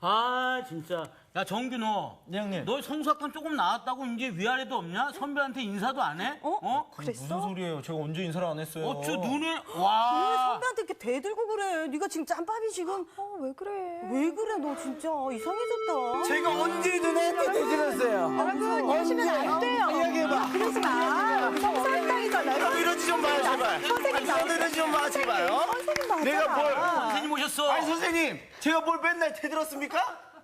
아 진짜. 야 정규 너. 네, 형님. 너 성수학관 조금 나왔다고 이제 위아래도 없냐? 선배한테 인사도 안 해? 무슨 소리예요? 제가 언제 인사를 안 했어요? 어쭈 눈을 왜 와. 선배한테 이렇게 대들고 그래? 네가 지금 짬밥이 지금 왜 그래? 왜 그래? 너 진짜 이상해졌다. 제가 언제 누나한테 대들었어요? 여러분 이러시면 안 돼요. 이야기해봐. 그러지 마. 성상당이잖아요. 너 이러지 좀 마요, 제발. 선생님 너 이러지 좀 마, 제발. 선생님 맞아. 내가 뭘? 선생님 오셨어. 아니, 선생님. 제가 뭘 맨날 대들었습니까?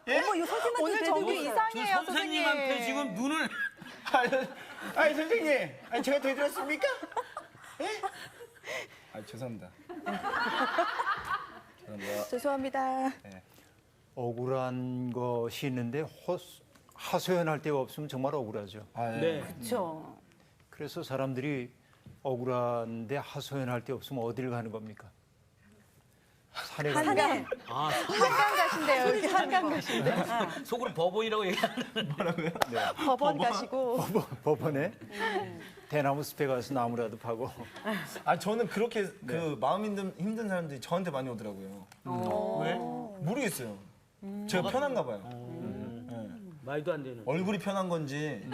예? 어머, 이거 선생님한테 오늘 대들고 정규 있어요. 이상해요, 저 선생님한테 선생님. 지금 눈을. 아니, 선생님. 아니, 제가 대들었습니까? 예? 아, 죄송합니다. 죄송합니다. 죄송합니다. 억울한 것이 있는데 하소연할 데가 없으면 정말 억울하죠. 아, 예. 네. 그렇죠. 그래서 사람들이 억울한데 하소연할 데 없으면 어디를 가는 겁니까? 산에 가는 한강. 한강 가신대요. 이렇게 한강 가신대. 속으로 법원이라고 얘기하는. 법원 가시고. 법원에 대나무 숲에 가서 나무라도 파고. 아, 저는 그렇게 그 마음 힘든 사람들이 저한테 많이 오더라고요. 왜? 모르겠어요. 제가 편한가 봐요. 말도 안 되는. 얼굴이 편한 건지.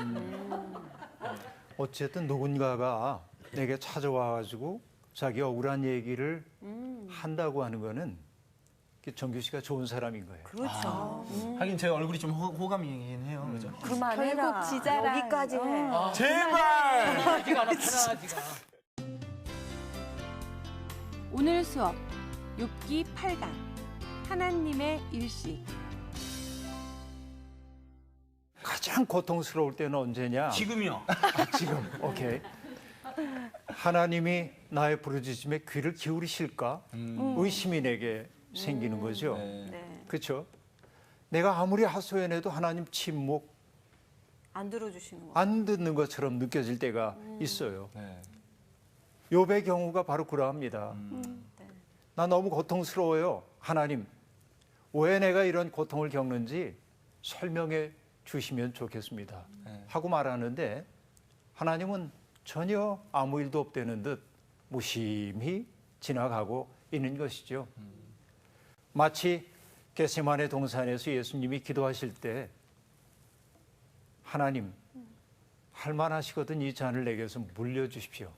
어쨌든 누군가가 내게 찾아와가지고 자기 억울한 얘기를 한다고 하는 거는 정규 씨가 좋은 사람인 거예요. 그렇죠. 하긴 제 얼굴이 좀 호감이긴 해요. 그죠? 그만해라. 결국 지자랑. 여기까지 해. 제발! 편하지가 않아 편하지가. 오늘 수업 6기 8강 하나님의 일식. 가장 고통스러울 때는 언제냐? 지금이요. 지금. 오케이. 하나님이 나의 부르짖음에 귀를 기울이실까? 의심이 내게 생기는 거죠. 네. 그렇죠? 내가 아무리 하소연해도 하나님 침묵 안 들어주시는 거. 안 듣는 것처럼 느껴질 때가 있어요. 네. 욥의 경우가 바로 그러합니다. 나 너무 고통스러워요. 하나님, 왜 내가 이런 고통을 겪는지 설명해 주시면 좋겠습니다. 하고 말하는데 하나님은 전혀 아무 일도 없다는 듯 무심히 지나가고 있는 것이죠. 마치 겟세마네 동산에서 예수님이 기도하실 때 하나님, 할만하시거든 이 잔을 내게서 물려주십시오.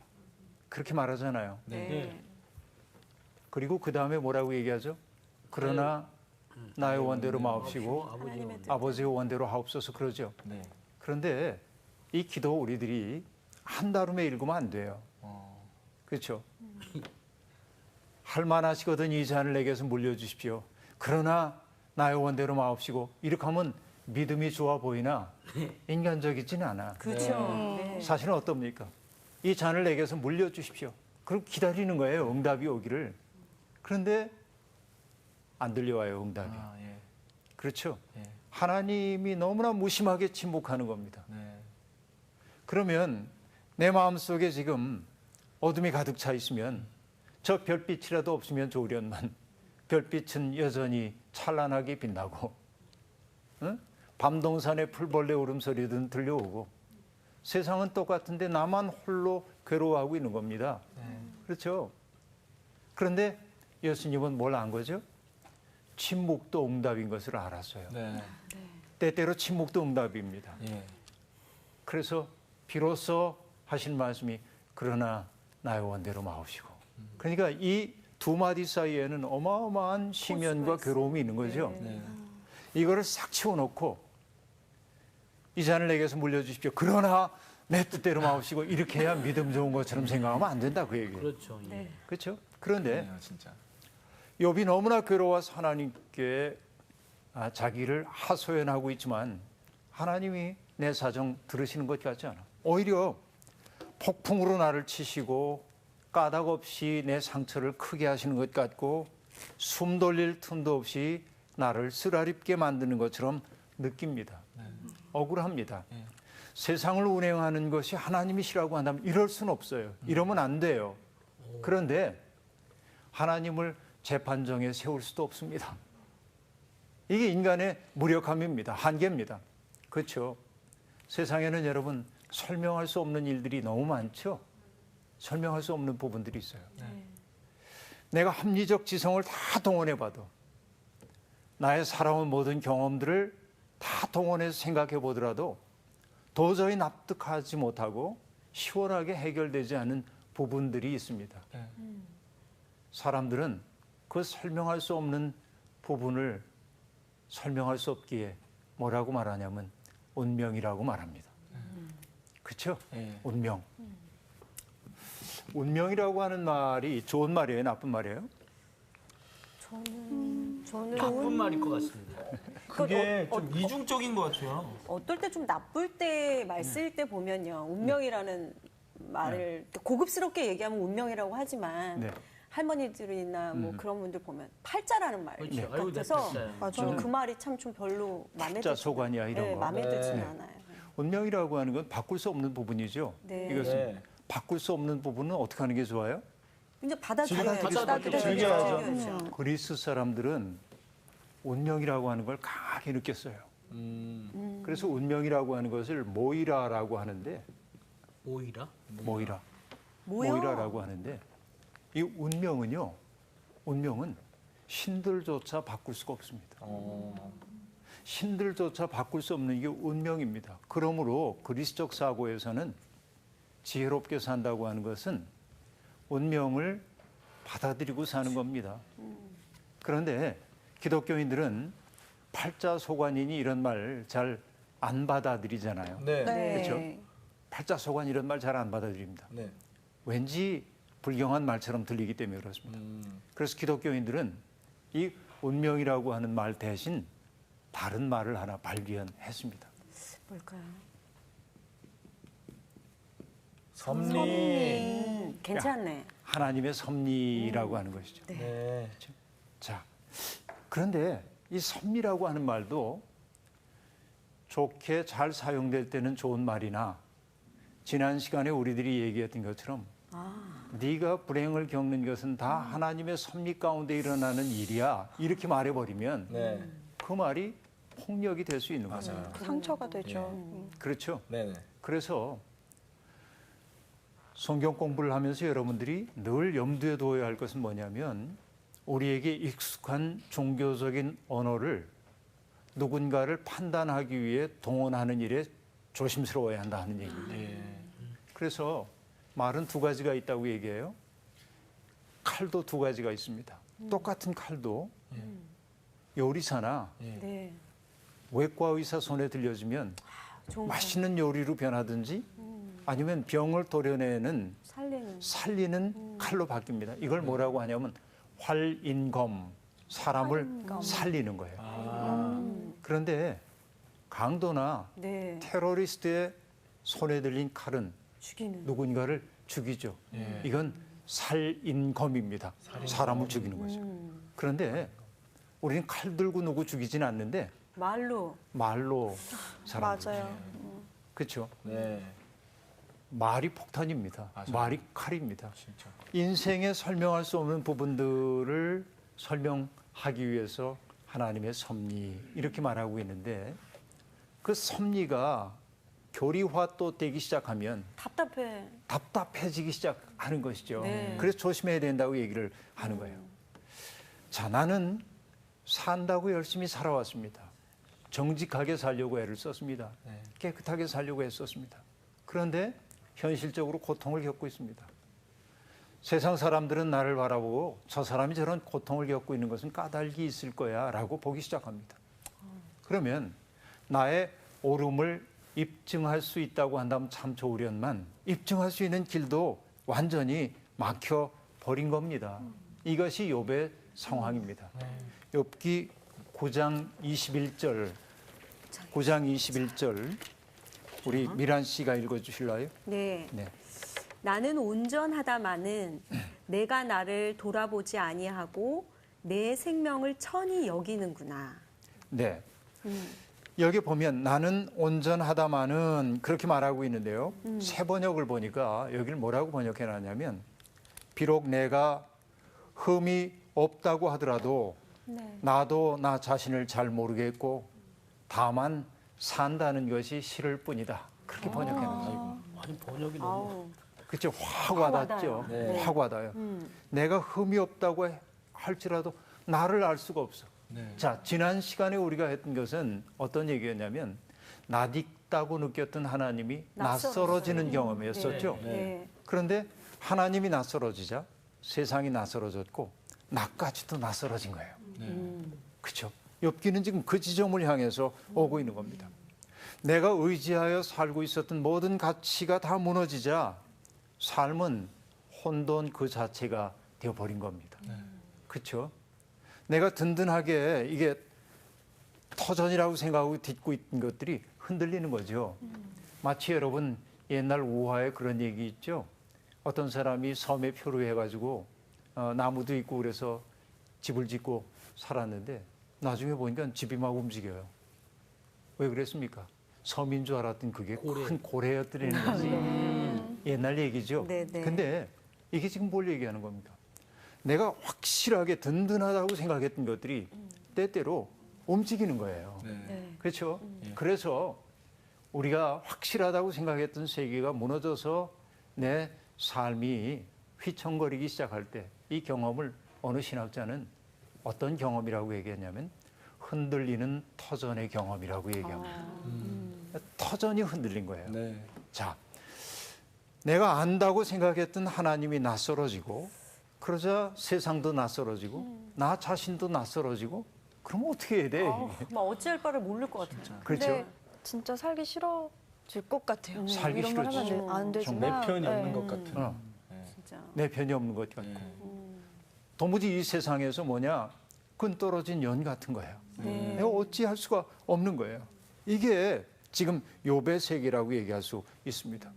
그렇게 말하잖아요. 네. 그리고 그 다음에 뭐라고 얘기하죠? 그러나 나의 원대로 마옵시고 아버지의 원대로 하옵소서 그러죠. 네. 그런데 이 기도 우리들이 한다름에 읽으면 안 돼요. 그렇죠? 할만하시거든 이 잔을 내게서 물려주십시오. 그러나 나의 원대로 마옵시고 이렇게 하면 믿음이 좋아 보이나 인간적이진 않아. 그렇죠. 네. 사실은 어떻습니까? 이 잔을 내게서 물려주십시오. 그럼 기다리는 거예요. 응답이 오기를. 그런데 안 들려와요. 응답이. 아, 예. 그렇죠? 예. 하나님이 너무나 무심하게 침묵하는 겁니다. 네. 그러면 내 마음속에 지금 어둠이 가득 차 있으면 저 별빛이라도 없으면 좋으련만 별빛은 여전히 찬란하게 빛나고 응? 밤동산의 풀벌레 울음소리든 들려오고 세상은 똑같은데 나만 홀로 괴로워하고 있는 겁니다. 그렇죠? 그런데 예수님은 뭘 안 거죠? 침묵도 응답인 것을 알았어요. 네. 때때로 침묵도 응답입니다. 예. 그래서 비로소 하신 말씀이 그러나 나의 원대로 마옵시고. 그러니까 이 두 마디 사이에는 어마어마한 시면과 괴로움이 있는 거죠. 네. 이거를 싹 치워놓고 이 잔을 내게서 물려주십시오. 그러나 내 뜻대로 마옵시고 이렇게 해야 믿음 좋은 것처럼 생각하면 안 된다 그 얘기예요. 그렇죠. 예. 그렇죠? 그런데 네, 진짜. 욥이 너무나 괴로워서 하나님께 자기를 하소연하고 있지만 하나님이 내 사정 들으시는 것 같지 않아. 오히려 폭풍으로 나를 치시고 까닭 없이 내 상처를 크게 하시는 것 같고 숨 돌릴 틈도 없이 나를 쓰라립게 만드는 것처럼 느낍니다. 억울합니다. 세상을 운행하는 것이 하나님이시라고 한다면 이럴 수는 없어요. 이러면 안 돼요. 그런데 하나님을 재판정에 세울 수도 없습니다. 이게 인간의 무력함입니다. 한계입니다. 그렇죠? 세상에는 여러분 설명할 수 없는 일들이 너무 많죠? 설명할 수 없는 부분들이 있어요. 내가 합리적 지성을 다 동원해봐도 나의 살아온 모든 경험들을 다 동원해서 생각해 보더라도 도저히 납득하지 못하고 시원하게 해결되지 않은 부분들이 있습니다. 사람들은 그 설명할 수 없는 부분을 설명할 수 없기에 뭐라고 말하냐면 운명이라고 말합니다. 그렇죠? 네. 운명. 운명이라고 하는 말이 좋은 말이에요, 나쁜 말이에요? 저는 나쁜 말일 것 같습니다. 그게 좀 이중적인 것 같아요. 어떨 때 좀 나쁠 때 말 쓸 때 보면요. 운명이라는 말을 고급스럽게 얘기하면 운명이라고 하지만 네. 할머니들이나 뭐 그런 분들 보면 팔자라는 말 그렇죠. 아이고, 내 같아서 팔자야. 저는 그 말이 참 좀 별로 마음에 팔자 들지 소관이야, 이런 네, 거. 마음에 네. 들지는 않아요. 운명이라고 하는 건 바꿀 수 없는 부분이죠. 네. 이것은 네. 바꿀 수 없는 부분은 어떻게 하는 게 좋아요? 이제 받아들여야죠. 받아들여야죠. 즐겨야죠. 그리스 사람들은 운명이라고 하는 걸 강하게 느꼈어요. 그래서 운명이라고 하는 것을 모이라라고 하는데 오이라? 모이라. 뭐야? 모이라라고 하는데 이 운명은요. 운명은 신들조차 바꿀 수가 없습니다. 신들조차 바꿀 수 없는 게 운명입니다. 그러므로 그리스적 사고에서는 지혜롭게 산다고 하는 것은 운명을 받아들이고 사는 겁니다. 그런데 기독교인들은 팔자소관이니 이런 말 잘 안 받아들이잖아요. 네. 그렇죠? 팔자소관 이런 말 잘 안 받아들입니다. 네. 왠지 불경한 말처럼 들리기 때문에 그렇습니다. 그래서 기독교인들은 이 운명이라고 하는 말 대신 다른 말을 하나 발견했습니다. 뭘까요? 섭리. 괜찮네. 하나님의 섭리라고 하는 것이죠. 네. 자, 그런데 이 섭리라고 하는 말도 좋게 잘 사용될 때는 좋은 말이나 지난 시간에 우리들이 얘기했던 것처럼 네가 불행을 겪는 것은 다 하나님의 섭리 가운데 일어나는 일이야 이렇게 말해버리면 네. 그 말이 폭력이 될 수 있는 거죠. 맞아요. 상처가 되죠. 그렇죠. 네네. 그래서 성경 공부를 하면서 여러분들이 늘 염두에 둬야 할 것은 뭐냐면 우리에게 익숙한 종교적인 언어를 누군가를 판단하기 위해 동원하는 일에 조심스러워야 한다 하는 얘기입니다. 예. 그래서 말은 두 가지가 있다고 얘기해요. 칼도 두 가지가 있습니다. 똑같은 칼도 요리사나 네. 외과 의사 손에 들려주면 좋은 맛있는 요리로 변하든지 아니면 병을 도려내는 살리는. 칼로 바뀝니다. 이걸 뭐라고 하냐면 활인검, 사람을 살리는 거예요. 그런데 강도나 네. 테러리스트의 손에 들린 칼은 죽이는. 누군가를 죽이죠. 예. 이건 살인검입니다. 사람을 죽이는 거죠. 그런데 우리는 칼 들고 누구 죽이진 않는데 말로 사람 맞아요. 그렇죠. 네. 말이 폭탄입니다. 맞아요. 말이 칼입니다. 진짜. 인생에 설명할 수 없는 부분들을 설명하기 위해서 하나님의 섭리 이렇게 말하고 있는데 그 섭리가 교리화 또 되기 시작하면 답답해지기 시작하는 것이죠. 네. 그래서 조심해야 된다고 얘기를 하는 거예요. 자, 나는 산다고 열심히 살아왔습니다. 정직하게 살려고 애를 썼습니다. 네. 깨끗하게 살려고 애썼습니다. 그런데 현실적으로 고통을 겪고 있습니다. 세상 사람들은 나를 바라보고 저 사람이 저런 고통을 겪고 있는 것은 까닭이 있을 거야 라고 보기 시작합니다. 그러면 나의 옳음을 입증할 수 있다고 한다면 참 좋으련만 입증할 수 있는 길도 완전히 막혀버린 겁니다. 이것이 욥의 상황입니다. 욥기 9장 21절 우리 미란 씨가 읽어주실래요? 네. 네. 나는 온전하다마는 내가 나를 돌아보지 아니하고 내 생명을 천히 여기는구나. 네. 여기 보면 나는 온전하다마는 그렇게 말하고 있는데요. 새 번역을 보니까 여기를 뭐라고 번역해놨냐면 비록 내가 흠이 없다고 하더라도 나도 나 자신을 잘 모르겠고 다만 산다는 것이 싫을 뿐이다. 그렇게 번역해놨어요. 아니 번역이 너무 아우. 그렇죠. 확 와닿죠. 네. 확 와닿아요. 내가 흠이 없다고 할지라도 나를 알 수가 없어. 네. 자, 지난 시간에 우리가 했던 것은 어떤 얘기였냐면 낯익다고 느꼈던 하나님이 낯설어지는 경험이었었죠. 네. 그런데 하나님이 낯설어지자 세상이 낯설어졌고 나까지도 낯설어진 거예요. 그렇죠? 욥기는 지금 그 지점을 향해서 오고 있는 겁니다. 내가 의지하여 살고 있었던 모든 가치가 다 무너지자 삶은 혼돈 그 자체가 되어버린 겁니다. 그렇죠? 내가 든든하게 이게 터전이라고 생각하고 딛고 있던 것들이 흔들리는 거죠. 마치 여러분 옛날 우화에 그런 얘기 있죠. 어떤 사람이 섬에 표류해가지고 나무도 있고 그래서 집을 짓고 살았는데 나중에 보니까 집이 막 움직여요. 왜 그랬습니까? 섬인 줄 알았던 그게 큰 고래였더라는 거지. 옛날 얘기죠. 네네. 근데 이게 지금 뭘 얘기하는 겁니까? 내가 확실하게 든든하다고 생각했던 것들이 때때로 움직이는 거예요. 네. 그렇죠? 그래서 우리가 확실하다고 생각했던 세계가 무너져서 내 삶이 휘청거리기 시작할 때 이 경험을 어느 신학자는 어떤 경험이라고 얘기했냐면 흔들리는 터전의 경험이라고 얘기합니다. 터전이 흔들린 거예요. 네. 자, 내가 안다고 생각했던 하나님이 낯설어지고 그러자 세상도 낯설어지고 나 자신도 낯설어지고 그럼 어떻게 해야 돼? 막 어찌할 바를 모를 것 같아요. 그렇죠? 근데 진짜 살기 싫어질 것 같아요. 살기 이런 말 하면 싫어지죠. 안 좀 되지만 내 편이 네. 없는 것 같은. 진짜. 내 편이 없는 것 같고 네. 도무지 이 세상에서 뭐냐 끈 떨어진 연 같은 거예요. 내가 어찌할 수가 없는 거예요. 이게 지금 욥의 세계라고 얘기할 수 있습니다.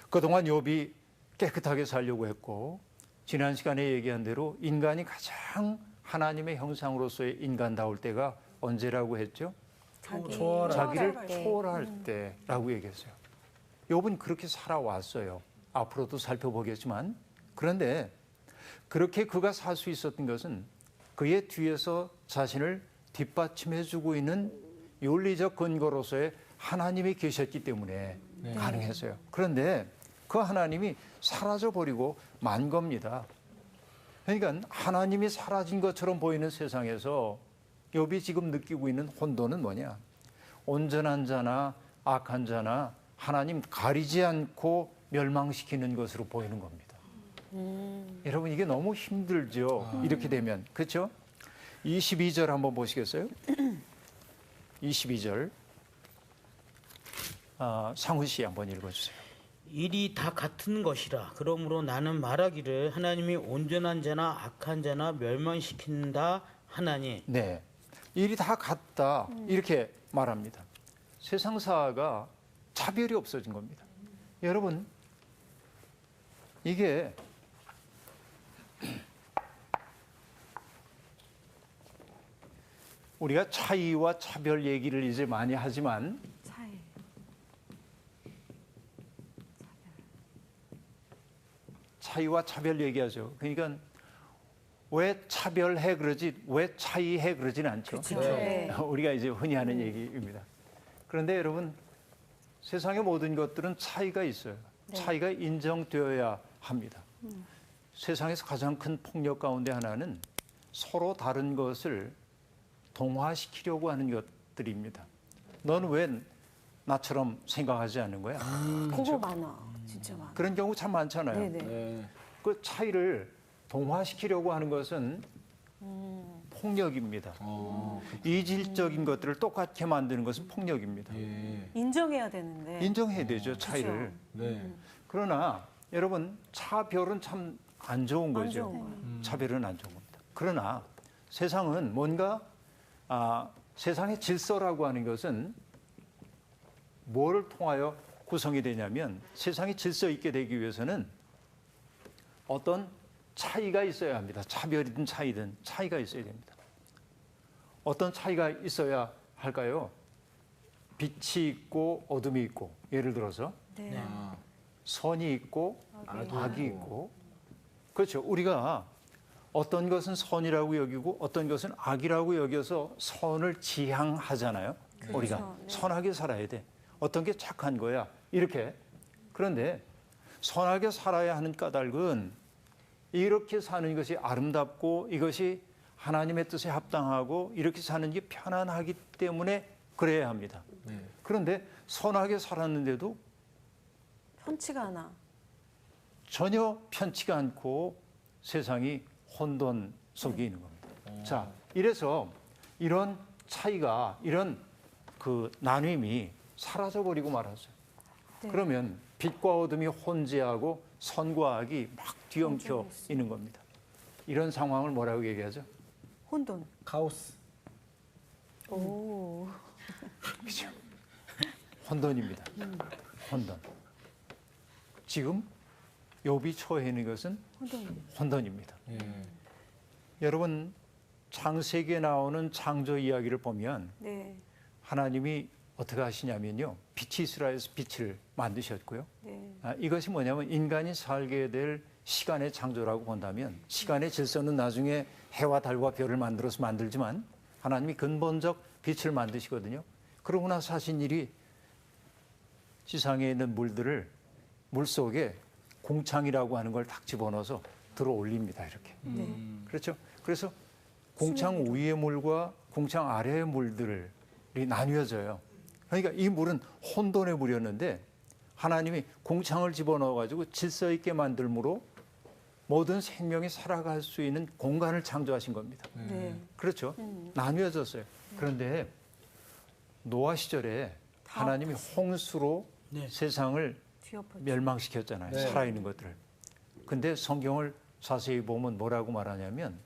그동안 욥이 깨끗하게 살려고 했고 지난 시간에 얘기한 대로 인간이 가장 하나님의 형상으로서의 인간다울 때가 언제라고 했죠? 자기를 초월할 때라고 얘기했어요. 욥은 그렇게 살아왔어요. 앞으로도 살펴보겠지만 그런데 그렇게 그가 살 수 있었던 것은 그의 뒤에서 자신을 뒷받침해주고 있는 윤리적 근거로서의 하나님이 계셨기 때문에 가능했어요. 그런데 그 하나님이 사라져버리고 만 겁니다. 그러니까 하나님이 사라진 것처럼 보이는 세상에서 욥이 지금 느끼고 있는 혼돈은 뭐냐? 온전한 자나 악한 자나 하나님 가리지 않고 멸망시키는 것으로 보이는 겁니다. 여러분 이게 너무 힘들죠. 이렇게 되면. 그렇죠? 22절 한번 보시겠어요? 22절 상훈 씨 한번 읽어주세요. 일이 다 같은 것이라. 그러므로 나는 말하기를 하나님이 온전한 자나 악한 자나 멸망시킨다 하나니. 네, 일이 다 같다 이렇게 말합니다. 세상사가 차별이 없어진 겁니다. 여러분 이게 우리가 차이와 차별 얘기를 이제 많이 하지만 차이와 차별 얘기하죠. 그러니까 왜 차별해 그러지 왜 차이해 그러지는 않죠. 네. 우리가 이제 흔히 하는 얘기입니다. 그런데 여러분 세상의 모든 것들은 차이가 있어요. 차이가 인정되어야 합니다. 세상에서 가장 큰 폭력 가운데 하나는 서로 다른 것을 동화시키려고 하는 것들입니다. 너는 왜 나처럼 생각하지 않는 거야? 그거 많아. 진짜 많아. 그런 경우 참 많잖아요. 네네. 네. 그 차이를 동화시키려고 하는 것은 폭력입니다. 이질적인 것들을 똑같게 만드는 것은 폭력입니다. 예. 인정해야 되는데. 인정해야 되죠, 차이를. 네. 그러나 여러분 차별은 참 안 좋은 안 거죠. 좋은 거예요. 차별은 안 좋은 겁니다. 그러나 세상은 뭔가 세상의 질서라고 하는 것은 뭐를 통하여 구성이 되냐면 세상이 질서 있게 되기 위해서는 어떤 차이가 있어야 합니다. 차별이든 차이든 차이가 있어야 됩니다. 어떤 차이가 있어야 할까요? 빛이 있고 어둠이 있고 예를 들어서 네. 선이 있고 악이 있고 그렇죠. 우리가 어떤 것은 선이라고 여기고 어떤 것은 악이라고 여겨서 선을 지향하잖아요. 우리가 네. 선하게 살아야 돼. 어떤 게 착한 거야. 이렇게. 그런데 선하게 살아야 하는 까닭은 이렇게 사는 것이 아름답고 이것이 하나님의 뜻에 합당하고 이렇게 사는 게 편안하기 때문에 그래야 합니다. 그런데 선하게 살았는데도 편치가 않아. 전혀 편치가 않고 세상이 혼돈 속에 있는 겁니다. 자, 이래서 이런 차이가, 이런 그 나눔이 사라져버리고 말았어요. 네. 그러면 빛과 어둠이 혼재하고 선과 악이 막 뒤엉켜 있는 겁니다. 이런 상황을 뭐라고 얘기하죠? 혼돈. 카오스. 오. 그죠? 혼돈입니다. 혼돈. 지금 욥이 처해 있는 것은 혼돈입니다. 여러분, 창세기에 나오는 창조 이야기를 보면 네. 하나님이 어떻게 하시냐면요. 빛이 있으라 해서 빛을 만드셨고요. 네. 이것이 뭐냐면 인간이 살게 될 시간의 창조라고 본다면 시간의 질서는 나중에 해와 달과 별을 만들어서 만들지만 하나님이 근본적 빛을 만드시거든요. 그러고 나서 하신 일이 지상에 있는 물들을 물속에 공창이라고 하는 걸 탁 집어넣어서 들어 올립니다. 이렇게. 그렇죠? 그래서 공창 위의 물과 공창 아래의 물들이 나뉘어져요. 그러니까 이 물은 혼돈의 물이었는데 하나님이 공창을 집어넣어가지고 질서 있게 만들므로 모든 생명이 살아갈 수 있는 공간을 창조하신 겁니다. 네. 그렇죠? 나뉘어졌어요. 그런데 노아 시절에 하나님이 홍수로 네. 세상을 뒤엎어. 멸망시켰잖아요. 네. 살아있는 것들을. 근데 성경을 자세히 보면 뭐라고 말하냐면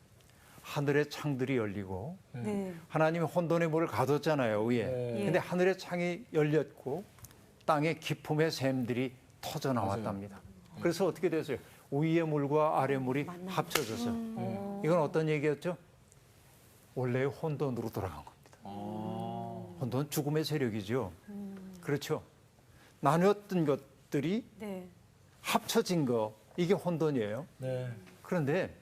하늘의 창들이 열리고 네. 하나님이 혼돈의 물을 가뒀잖아요, 위에. 네. 근데 하늘의 창이 열렸고 땅의 기품의 샘들이 터져 나왔답니다. 그래서 어떻게 됐어요? 위의 물과 아래 물이 합쳐졌어요. 이건 어떤 얘기였죠? 원래의 혼돈으로 돌아간 겁니다. 혼돈 죽음의 세력이죠. 그렇죠. 나눴던 것들이 네. 합쳐진 거, 이게 혼돈이에요. 네. 그런데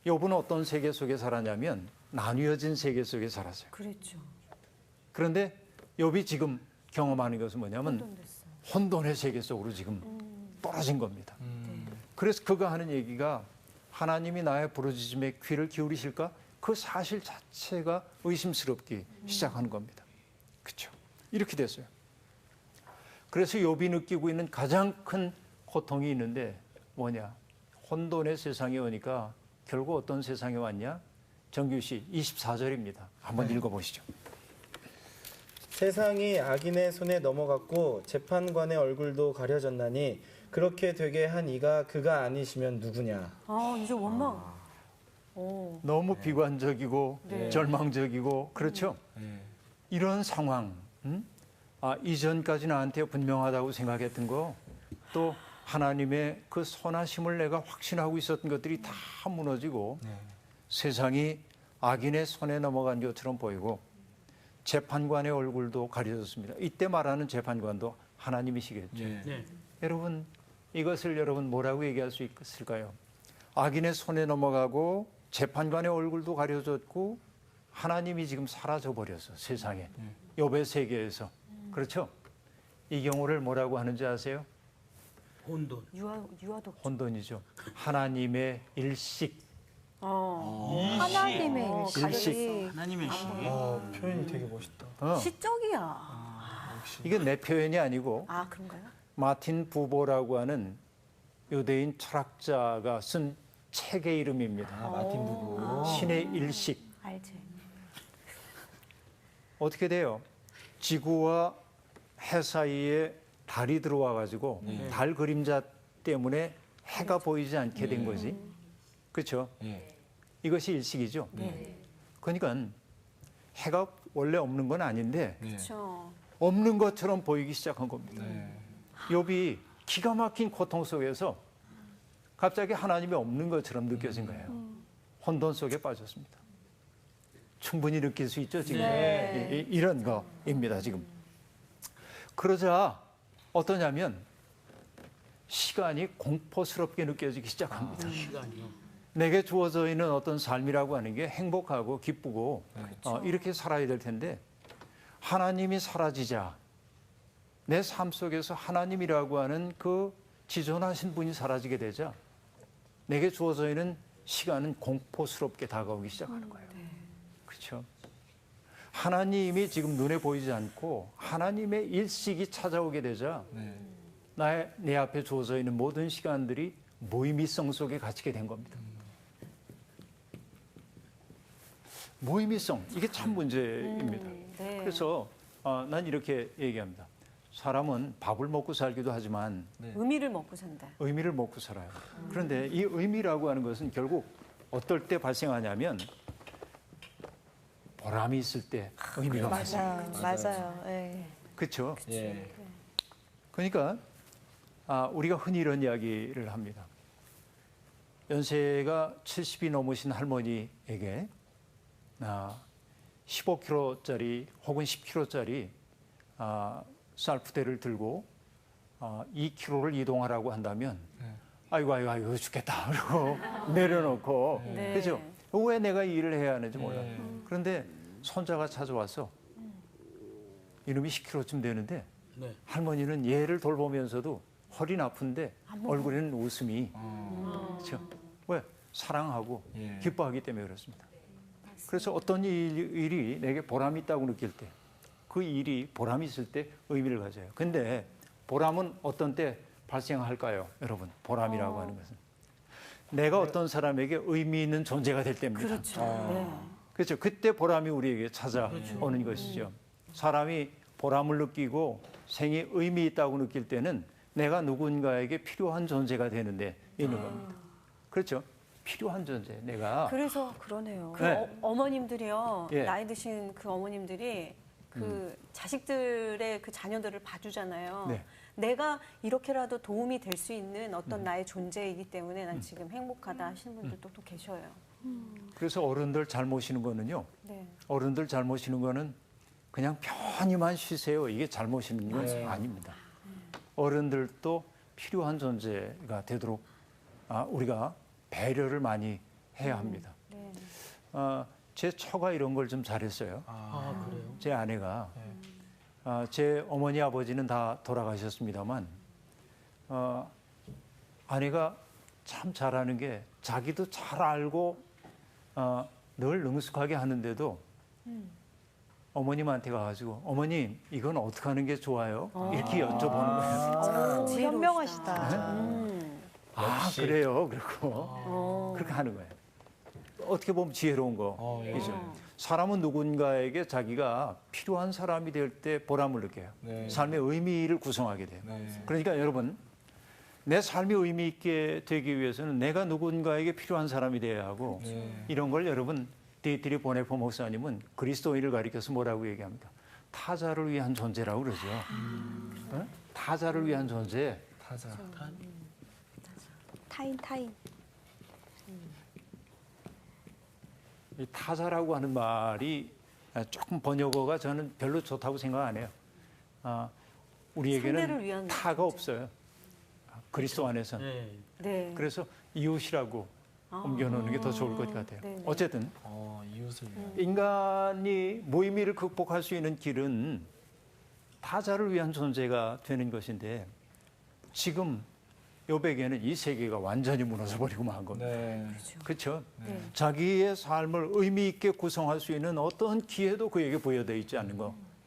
욥은 어떤 세계 속에 살았냐면 나뉘어진 세계 속에 살았어요. 그랬죠. 그런데 욥이 지금 경험하는 것은 뭐냐면 혼돈됐어. 혼돈의 세계 속으로 지금 떨어진 겁니다. 그래서 그가 하는 얘기가 하나님이 나의 부르짖음에 귀를 기울이실까? 그 사실 자체가 의심스럽기 시작하는 겁니다. 그렇죠? 이렇게 됐어요. 그래서 욥이 느끼고 있는 가장 큰 고통이 있는데 뭐냐? 혼돈의 세상에 오니까 결국 어떤 세상에 왔냐? 정규 씨 24절입니다. 한번 읽어보시죠. 세상이 악인의 손에 넘어갔고 재판관의 얼굴도 가려졌나니 그렇게 되게 한 이가 그가 아니시면 누구냐. 아, 이제 원망. 오. 너무 비관적이고 네. 절망적이고 그렇죠? 이런 상황, 이전까지 나한테 분명하다고 생각했던 거, 또 하나님의 그 선하심을 내가 확신하고 있었던 것들이 다 무너지고 세상이 악인의 손에 넘어간 것처럼 보이고 재판관의 얼굴도 가려졌습니다. 이때 말하는 재판관도 하나님이시겠죠. 네. 여러분, 이것을 여러분 뭐라고 얘기할 수 있을까요? 악인의 손에 넘어가고 재판관의 얼굴도 가려졌고 하나님이 지금 사라져 버렸어, 세상에. 욥의 세계에서. 그렇죠? 이 경우를 뭐라고 하는지 아세요? 혼돈. 유아독. 혼돈이죠. 하나님의 일식. 하나님의 일식. 하나님의 시. 아, 표현이 되게 멋있다. 시적이야. 이게 내 표현이 아니고 아, 그런가요? 마틴 부보라고 하는 유대인 철학자가 쓴 책의 이름입니다. 마틴 부부. 신의 일식. 알지. 어떻게 돼요? 지구와 해 사이에 달이 들어와 가지고 달 그림자 때문에 해가 보이지 않게 된 거지. 그렇죠? 이것이 일식이죠. 그러니까 해가 원래 없는 건 아닌데 그렇죠. 없는 것처럼 보이기 시작한 겁니다. 욥이 기가 막힌 고통 속에서 갑자기 하나님이 없는 것처럼 느껴진 거예요. 혼돈 속에 빠졌습니다. 충분히 느낄 수 있죠, 지금. 이런 거입니다, 지금. 그러자 어떠냐면 시간이 공포스럽게 느껴지기 시작합니다. 시간이요. 내게 주어져 있는 어떤 삶이라고 하는 게 행복하고 기쁘고 이렇게 살아야 될 텐데 하나님이 사라지자 내 삶 속에서 하나님이라고 하는 그 지존하신 분이 사라지게 되자 내게 주어져 있는 시간은 공포스럽게 다가오기 시작하는 거예요. 그렇죠? 하나님이 지금 눈에 보이지 않고 하나님의 일식이 찾아오게 되자 내 앞에 주어져 있는 모든 시간들이 무의미성 속에 갇히게 된 겁니다. 무의미성, 이게 참 문제입니다. 네. 그래서 난 이렇게 얘기합니다. 사람은 밥을 먹고 살기도 하지만 의미를 먹고 산다. 의미를 먹고 살아요. 그런데 이 의미라고 하는 것은 결국 어떨 때 발생하냐면 보람이 있을 때 의미가 발생해요. 맞아요. 예. 그렇죠? 예. 그러니까 우리가 흔히 이런 이야기를 합니다. 연세가 70이 넘으신 할머니에게 15kg짜리 혹은 10kg짜리 쌀부대를 들고 2km를 이동하라고 한다면 아이고 죽겠다 그러고 내려놓고 네. 그렇죠? 왜 내가 이 일을 해야 하는지 몰라요. 그런데 손자가 찾아와서 이놈이 10kg쯤 되는데 네. 할머니는 얘를 돌보면서도 허리는 아픈데 얼굴에는 웃음이 그렇죠? 왜? 사랑하고 예. 기뻐하기 때문에 그렇습니다. 그래서 어떤 일이 내게 보람이 있다고 느낄 때 그 일이 보람이 있을 때 의미를 가져요. 근데 보람은 어떤 때 발생할까요? 여러분, 보람이라고 하는 것은 내가 어떤 사람에게 의미 있는 존재가 될 때입니다. 그렇죠. 네. 그렇죠. 그때 보람이 우리에게 찾아오는 것이죠. 사람이 보람을 느끼고 생에 의미 있다고 느낄 때는 내가 누군가에게 필요한 존재가 되는데 있는 겁니다. 그렇죠. 필요한 존재. 내가 그래서 그러네요. 그 네. 어머님들이요. 예. 나이 드신 그 어머님들이 그 자식들의 그 자녀들을 봐주잖아요. 네. 내가 이렇게라도 도움이 될 수 있는 어떤 나의 존재이기 때문에 난 지금 행복하다 하시는 분들도 또 계셔요. 그래서 어른들 잘 모시는 거는요. 네. 어른들 잘 모시는 거는 그냥 편히만 쉬세요. 이게 잘 모시는 건 아닙니다. 어른들도 필요한 존재가 되도록 우리가 배려를 많이 해야 합니다. 네. 제 처가 이런 걸 좀 잘했어요. 아, 그래요? 제 아내가 제 어머니 아버지는 다 돌아가셨습니다만 아내가 참 잘하는 게 자기도 잘 알고 늘 능숙하게 하는데도 어머님한테 가가지고 어머님 이건 어떻게 하는 게 좋아요? 이렇게 여쭤보는 거예요. 현명하시다. 그래요. 그리고 그렇게 하는 거예요. 어떻게 보면 지혜로운 거이죠. 사람은 누군가에게 자기가 필요한 사람이 될 때 보람을 느껴요. 네. 삶의 의미를 구성하게 돼요. 네. 그러니까 여러분, 내 삶이 의미 있게 되기 위해서는 내가 누군가에게 필요한 사람이 돼야 하고 이런 걸 여러분, 디에트리 보네포 목사님은 그리스도인을 가리켜서 뭐라고 얘기합니까? 타자를 위한 존재라고 그러죠. 어? 타자를 위한 존재. 타자. 타인. 이 타자라고 하는 말이 조금 번역어가 저는 별로 좋다고 생각 안 해요. 상대를 우리에게는 위한 타가 존재. 없어요. 그리스도 안에서는. 네. 네. 그래서 이웃이라고 옮겨놓는 게 더 좋을 것 같아요. 네네. 어쨌든 이웃을 위한. 인간이 무의미를 극복할 수 있는 길은 타자를 위한 존재가 되는 것인데 지금 요백에는 이 세계가 완전히 무너져 버리고 만 겁니다. 네. 그렇죠? 네. 자기의 삶을 의미 있게 구성할 수 있는 어떤 기회도 그에게 부여되어 있지 않는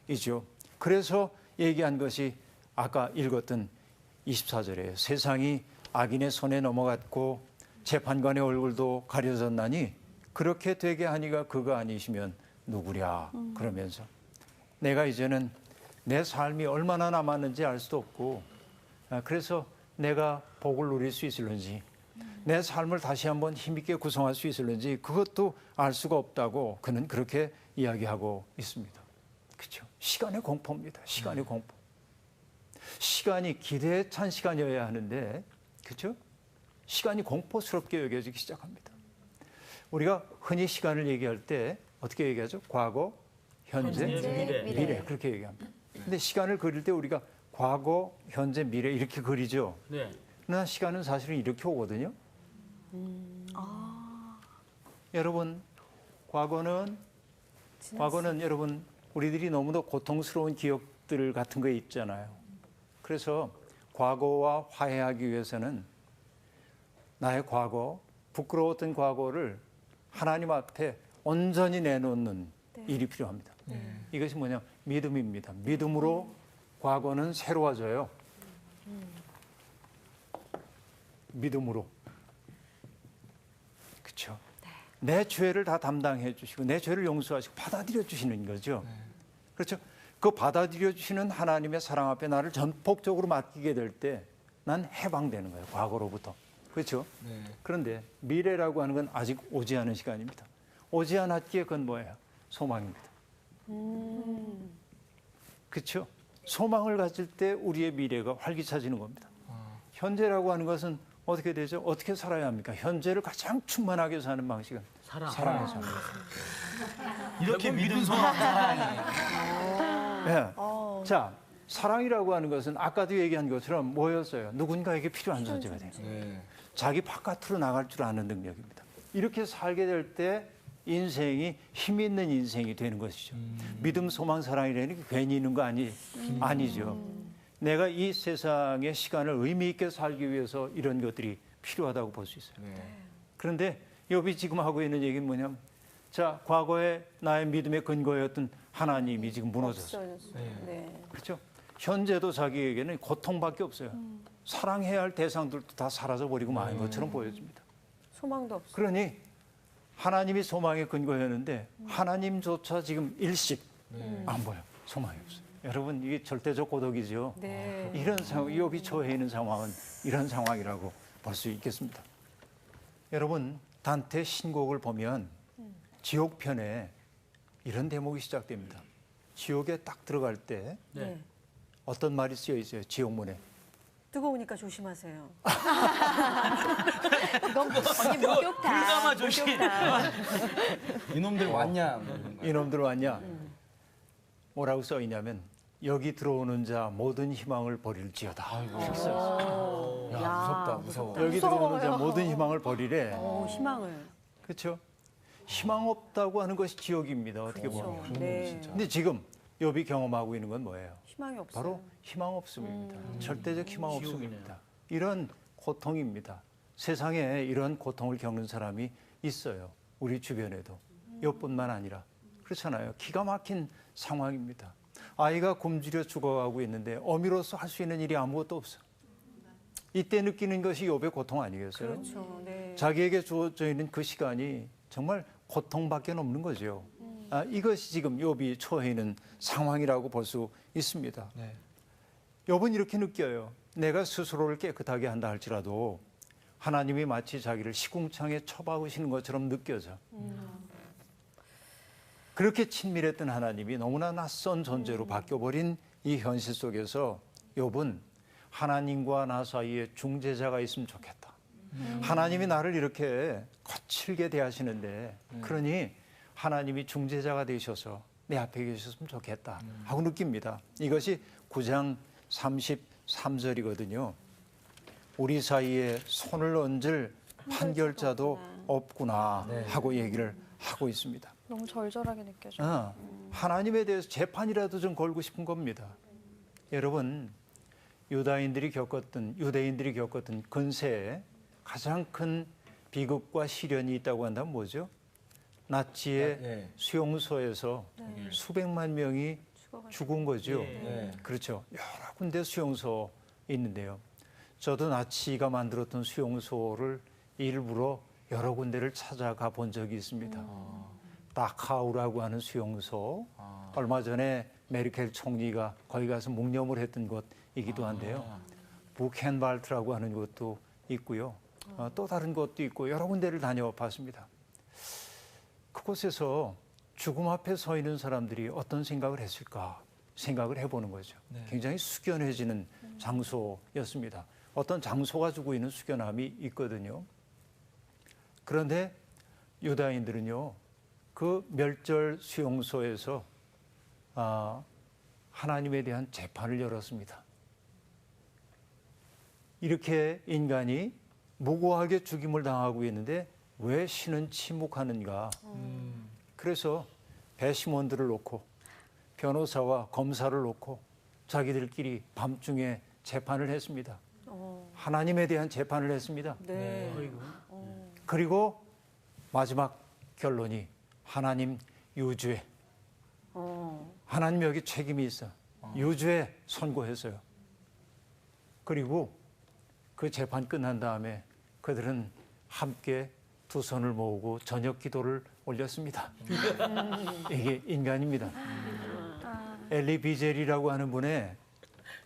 거이죠. 그래서 얘기한 것이 아까 읽었던 24절에 세상이 악인의 손에 넘어갔고 재판관의 얼굴도 가려졌나니 그렇게 되게 하니가 그가 아니시면 누구랴 그러면서 내가 이제는 내 삶이 얼마나 남았는지 알 수도 없고 그래서 내가 복을 누릴 수 있을는지 내 삶을 다시 한번 힘있게 구성할 수 있을는지 그것도 알 수가 없다고 그는 그렇게 이야기하고 있습니다. 그렇죠? 시간의 공포입니다. 시간의 공포. 시간이 기대에 찬 시간이어야 하는데 그렇죠? 시간이 공포스럽게 여겨지기 시작합니다. 우리가 흔히 시간을 얘기할 때 어떻게 얘기하죠? 과거, 현재, 미래 그렇게 얘기합니다. 근데 시간을 그릴 때 우리가 과거, 현재, 미래 이렇게 그리죠. 네. 그러나 시간은 사실은 이렇게 오거든요. 여러분, 과거는 여러분 우리들이 너무도 고통스러운 기억들 같은 거 있잖아요. 그래서 과거와 화해하기 위해서는 나의 과거, 부끄러웠던 과거를 하나님 앞에 온전히 내놓는 일이 필요합니다. 이것이 뭐냐? 믿음입니다. 믿음으로 과거는 새로워져요. 믿음으로. 그렇죠? 내 죄를 다 담당해 주시고 내 죄를 용서하시고 받아들여 주시는 거죠. 그렇죠? 그 받아들여 주시는 하나님의 사랑 앞에 나를 전폭적으로 맡기게 될 때 난 해방되는 거예요. 과거로부터. 그렇죠? 그런데 미래라고 하는 건 아직 오지 않은 시간입니다. 오지 않았기에 그건 뭐예요? 소망입니다. 그렇죠? 소망을 가질 때 우리의 미래가 활기차지는 겁니다. 현재라고 하는 것은 어떻게 되죠? 어떻게 살아야 합니까? 현재를 가장 충만하게 사는 방식은 사랑에서 하는 것입니다. 이렇게 믿음, 소망, 사랑이. 네. 자, 사랑이라고 하는 것은 아까도 얘기한 것처럼 뭐였어요? 누군가에게 필요한 존재가 돼요. 자기 바깥으로 나갈 줄 아는 능력입니다. 이렇게 살게 될 때 인생이 힘 있는 인생이 되는 것이죠. 믿음, 소망, 사랑이라는 게 괜히 있는 거 아니죠. 내가 이 세상의 시간을 의미 있게 살기 위해서 이런 것들이 필요하다고 볼 수 있어요. 그런데 욥이 지금 하고 있는 얘기는 뭐냐면 자, 과거에 나의 믿음의 근거였던 하나님이 지금 무너졌어요. 그렇죠? 현재도 자기에게는 고통밖에 없어요. 사랑해야 할 대상들도 다 사라져버리고 마는 것처럼 보여집니다. 소망도 없어. 그러니 하나님이 소망의 근거였는데 하나님조차 지금 일식 안 보여. 소망이 없어요. 여러분 이게 절대적 고독이죠. 네. 이런 상황, 욥이 처해 있는 상황은 이런 상황이라고 볼 수 있겠습니다. 여러분 단테 신곡을 보면 지옥편에 이런 대목이 시작됩니다. 지옥에 딱 들어갈 때 네. 어떤 말이 쓰여 있어요? 지옥문에. 뜨거우니까 조심하세요. 그건 언니 목욕탕. 불가마 조심. 이놈들 왔냐? 뭐 이런 거. 이놈들 왔냐? 뭐라고 써 있냐면 여기 들어오는 자 모든 희망을 버릴지어다. 이렇게 써 있어요. 야, 무섭다, 무서워. 여기 들어오는 자 모든 희망을 버리래. 희망을. 그렇죠? 희망 없다고 하는 것이 지옥입니다. 어떻게 보면. 그렇죠. 네. 근데 지금 욥이 경험하고 있는 건 뭐예요? 희망이 없어요. 바로 희망 없음입니다. 절대적 희망 없음입니다. 이런 고통입니다. 세상에 이런 고통을 겪는 사람이 있어요. 우리 주변에도. 욥뿐만 아니라. 그렇잖아요. 기가 막힌 상황입니다. 아이가 굶주려 죽어가고 있는데 어미로서 할 수 있는 일이 아무것도 없어. 이때 느끼는 것이 욥의 고통 아니겠어요? 그렇죠. 네. 자기에게 주어져 있는 그 시간이 정말 고통밖에 없는 거죠. 이것이 지금 욥이 처해 있는 상황이라고 볼 수 있습니다. 욥은 이렇게 느껴요. 내가 스스로를 깨끗하게 한다 할지라도 하나님이 마치 자기를 시궁창에 처박으시는 것처럼 느껴져. 그렇게 친밀했던 하나님이 너무나 낯선 존재로 바뀌어버린 이 현실 속에서 욥은 하나님과 나 사이에 중재자가 있으면 좋겠다. 하나님이 나를 이렇게 거칠게 대하시는데 그러니 하나님이 중재자가 되셔서 내 앞에 계셨으면 좋겠다 하고 느낍니다. 이것이 9장 33절이거든요. 우리 사이에 손을 얹을 판결자도 없구나 하고 얘기를 하고 있습니다. 너무 절절하게 느껴져요. 하나님에 대해서 재판이라도 좀 걸고 싶은 겁니다. 여러분 유대인들이 겪었던 근세에 가장 큰 비극과 시련이 있다고 한다면 뭐죠? 나치의 수용소에서 수백만 명이 죽은 거죠. 그렇죠. 여러 군데 수용소 있는데요. 저도 나치가 만들었던 수용소를 일부러 여러 군데를 찾아가 본 적이 있습니다. 다카우라고 하는 수용소, 얼마 전에 메르켈 총리가 거기 가서 묵념을 했던 곳이기도 한데요. 부켄발트라고 하는 곳도 있고요. 또 다른 곳도 있고 여러 군데를 다녀봤습니다. 그곳에서 죽음 앞에 서 있는 사람들이 어떤 생각을 했을까 생각을 해보는 거죠. 굉장히 숙연해지는 장소였습니다. 어떤 장소가 주고 있는 숙연함이 있거든요. 그런데 유다인들은요, 그 멸절 수용소에서 하나님에 대한 재판을 열었습니다. 이렇게 인간이 무고하게 죽임을 당하고 있는데 왜 신은 침묵하는가? 그래서 배심원들을 놓고 변호사와 검사를 놓고 자기들끼리 밤중에 재판을 했습니다. 하나님에 대한 재판을 했습니다. 네. 그리고 마지막 결론이 하나님 유죄. 하나님 여기 책임이 있어. 유죄 선고했어요. 그리고 그 재판 끝난 다음에 그들은 함께 두 손을 모으고 저녁 기도를 올렸습니다. 이게 인간입니다. 엘리 비젤이라고 하는 분의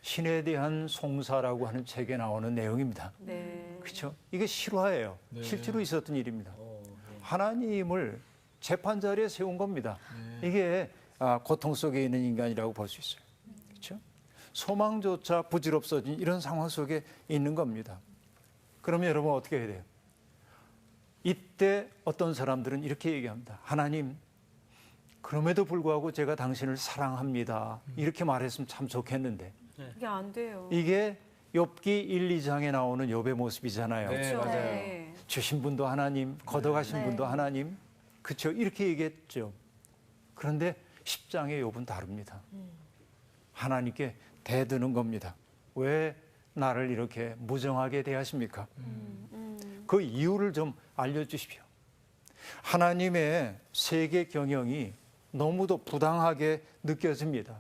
신에 대한 송사라고 하는 책에 나오는 내용입니다. 네. 그렇죠? 이게 실화예요. 실제로 있었던 일입니다. 하나님을 재판 자리에 세운 겁니다. 이게 고통 속에 있는 인간이라고 볼 수 있어요. 그렇죠? 소망조차 부질없어진 이런 상황 속에 있는 겁니다. 그러면 여러분 어떻게 해야 돼요? 이때 어떤 사람들은 이렇게 얘기합니다. 하나님, 그럼에도 불구하고 제가 당신을 사랑합니다. 이렇게 말했으면 참 좋겠는데. 그게 안 돼요. 이게 욥기 1, 2장에 나오는 욥의 모습이잖아요. 네, 맞아요. 네. 주신 분도 하나님, 걷어가신 분도 하나님. 그렇죠? 이렇게 얘기했죠. 그런데 10장의 욥은 다릅니다. 하나님께 대드는 겁니다. 왜 나를 이렇게 무정하게 대하십니까? 그 이유를 좀 알려주십시오. 하나님의 세계 경영이 너무도 부당하게 느껴집니다.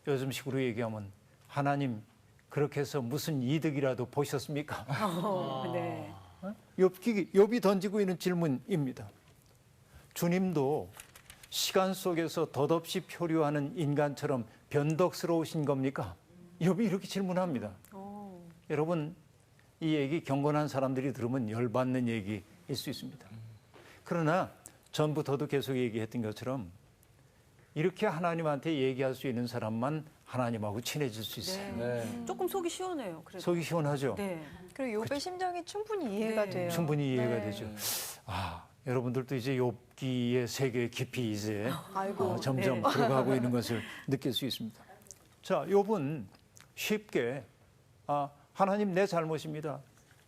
요즘식으로 얘기하면 하나님 그렇게 해서 무슨 이득이라도 보셨습니까? 네. 욥이 던지고 있는 질문입니다. 주님도 시간 속에서 덧없이 표류하는 인간처럼 변덕스러우신 겁니까? 욥이 이렇게 질문합니다. 여러분, 이 얘기 경건한 사람들이 들으면 열받는 얘기일 수 있습니다. 그러나 전부터도 계속 얘기했던 것처럼 이렇게 하나님한테 얘기할 수 있는 사람만 하나님하고 친해질 수 있어요. 네. 조금 속이 시원해요. 그래도. 속이 시원하죠? 네. 그리고 욥의 심정이 충분히 이해가 네. 돼요. 충분히 이해가 네. 되죠. 여러분들도 이제 욥기의 세계에 깊이 이제 점점 네. 들어가고 있는 것을 느낄 수 있습니다. 자, 욥은 쉽게 하나님 내 잘못입니다.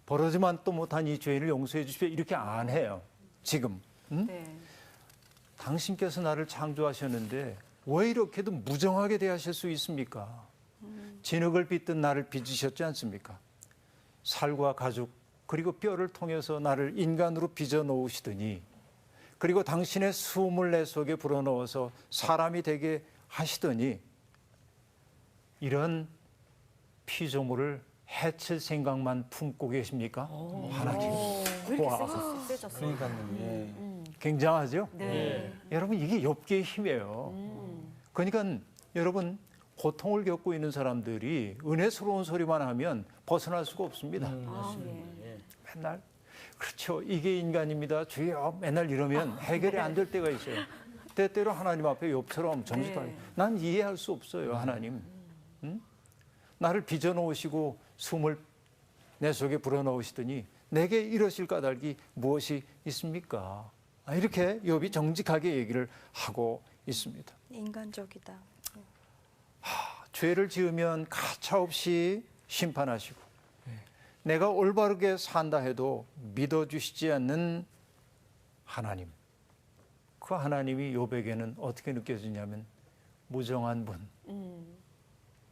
벌어지만 또 못한 이 죄인을 용서해 주십시오. 이렇게 안 해요. 지금. 네. 당신께서 나를 창조하셨는데 왜 이렇게도 무정하게 대하실 수 있습니까? 진흙을 빚듯 나를 빚으셨지 않습니까? 살과 가죽 그리고 뼈를 통해서 나를 인간으로 빚어 놓으시더니 그리고 당신의 숨을 내 속에 불어넣어서 사람이 되게 하시더니 이런 피조물을 해칠 생각만 품고 계십니까? 하나님. 왜 이렇게 세졌어요? 그러니까요. 예. 굉장하죠? 네. 여러분 이게 욥기의 힘이에요. 그러니까 여러분 고통을 겪고 있는 사람들이 은혜스러운 소리만 하면 벗어날 수가 없습니다. 네. 맨날 그렇죠. 이게 인간입니다. 주여 맨날 이러면 해결이 안 될 때가 있어요. 때때로 하나님 앞에 욥처럼 정직하게 난 이해할 수 없어요. 하나님. 나를 빚어놓으시고 숨을 내 속에 불어넣으시더니 내게 이러실 까닭이 무엇이 있습니까? 이렇게 욥이 정직하게 얘기를 하고 있습니다. 인간적이다. 죄를 지으면 가차없이 심판하시고 내가 올바르게 산다 해도 믿어주시지 않는 하나님. 그 하나님이 욥에게는 어떻게 느껴지냐면 무정한 분.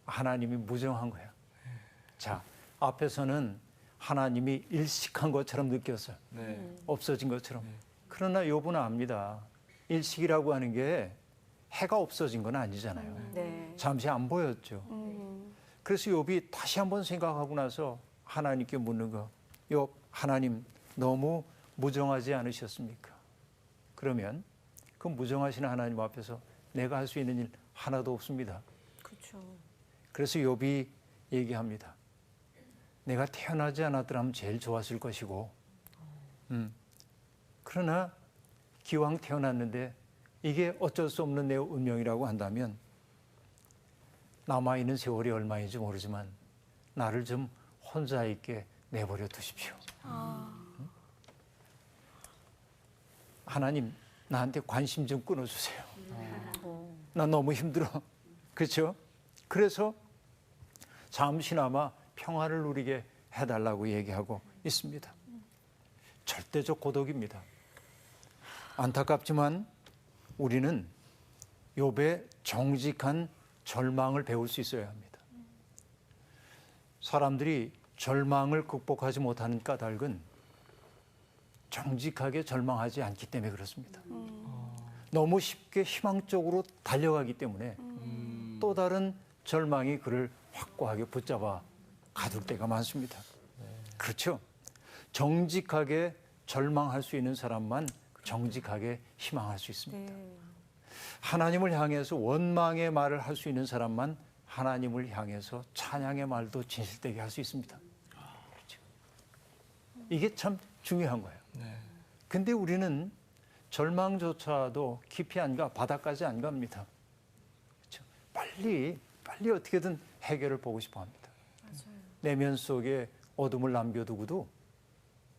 하나님이 무정한 거야. 자, 앞에서는 하나님이 일식한 것처럼 느꼈어요. 네. 없어진 것처럼. 그러나 욥은 압니다. 일식이라고 하는 게 해가 없어진 건 아니잖아요. 네. 잠시 안 보였죠. 그래서 욥이 다시 한번 생각하고 나서 하나님께 묻는 거. 욥, 하나님 너무 무정하지 않으셨습니까? 그러면 그 무정하신 하나님 앞에서 내가 할 수 있는 일 하나도 없습니다. 그렇죠. 그래서 욥이 얘기합니다. 내가 태어나지 않았더라면 제일 좋았을 것이고 그러나 기왕 태어났는데 이게 어쩔 수 없는 내 운명이라고 한다면 남아있는 세월이 얼마인지 모르지만 나를 좀 혼자 있게 내버려 두십시오. 하나님 나한테 관심 좀 끊어주세요. 나 너무 힘들어. 그렇죠? 그래서 잠시나마 평화를 누리게 해달라고 얘기하고 있습니다. 절대적 고독입니다. 안타깝지만 우리는 욥의 정직한 절망을 배울 수 있어야 합니다. 사람들이 절망을 극복하지 못하는 까닭은 정직하게 절망하지 않기 때문에 그렇습니다. 너무 쉽게 희망 쪽으로 달려가기 때문에 또 다른 절망이 그를 확고하게 붙잡아 가둘 때가 많습니다. 그렇죠? 정직하게 절망할 수 있는 사람만 정직하게 희망할 수 있습니다. 하나님을 향해서 원망의 말을 할 수 있는 사람만 하나님을 향해서 찬양의 말도 진실되게 할 수 있습니다. 그렇죠? 이게 참 중요한 거예요. 근데 우리는 절망조차도 깊이 안 가, 바닥까지 안 갑니다. 그렇죠? 빨리 어떻게든 해결을 보고 싶어 합니다. 내면 속에 어둠을 남겨두고도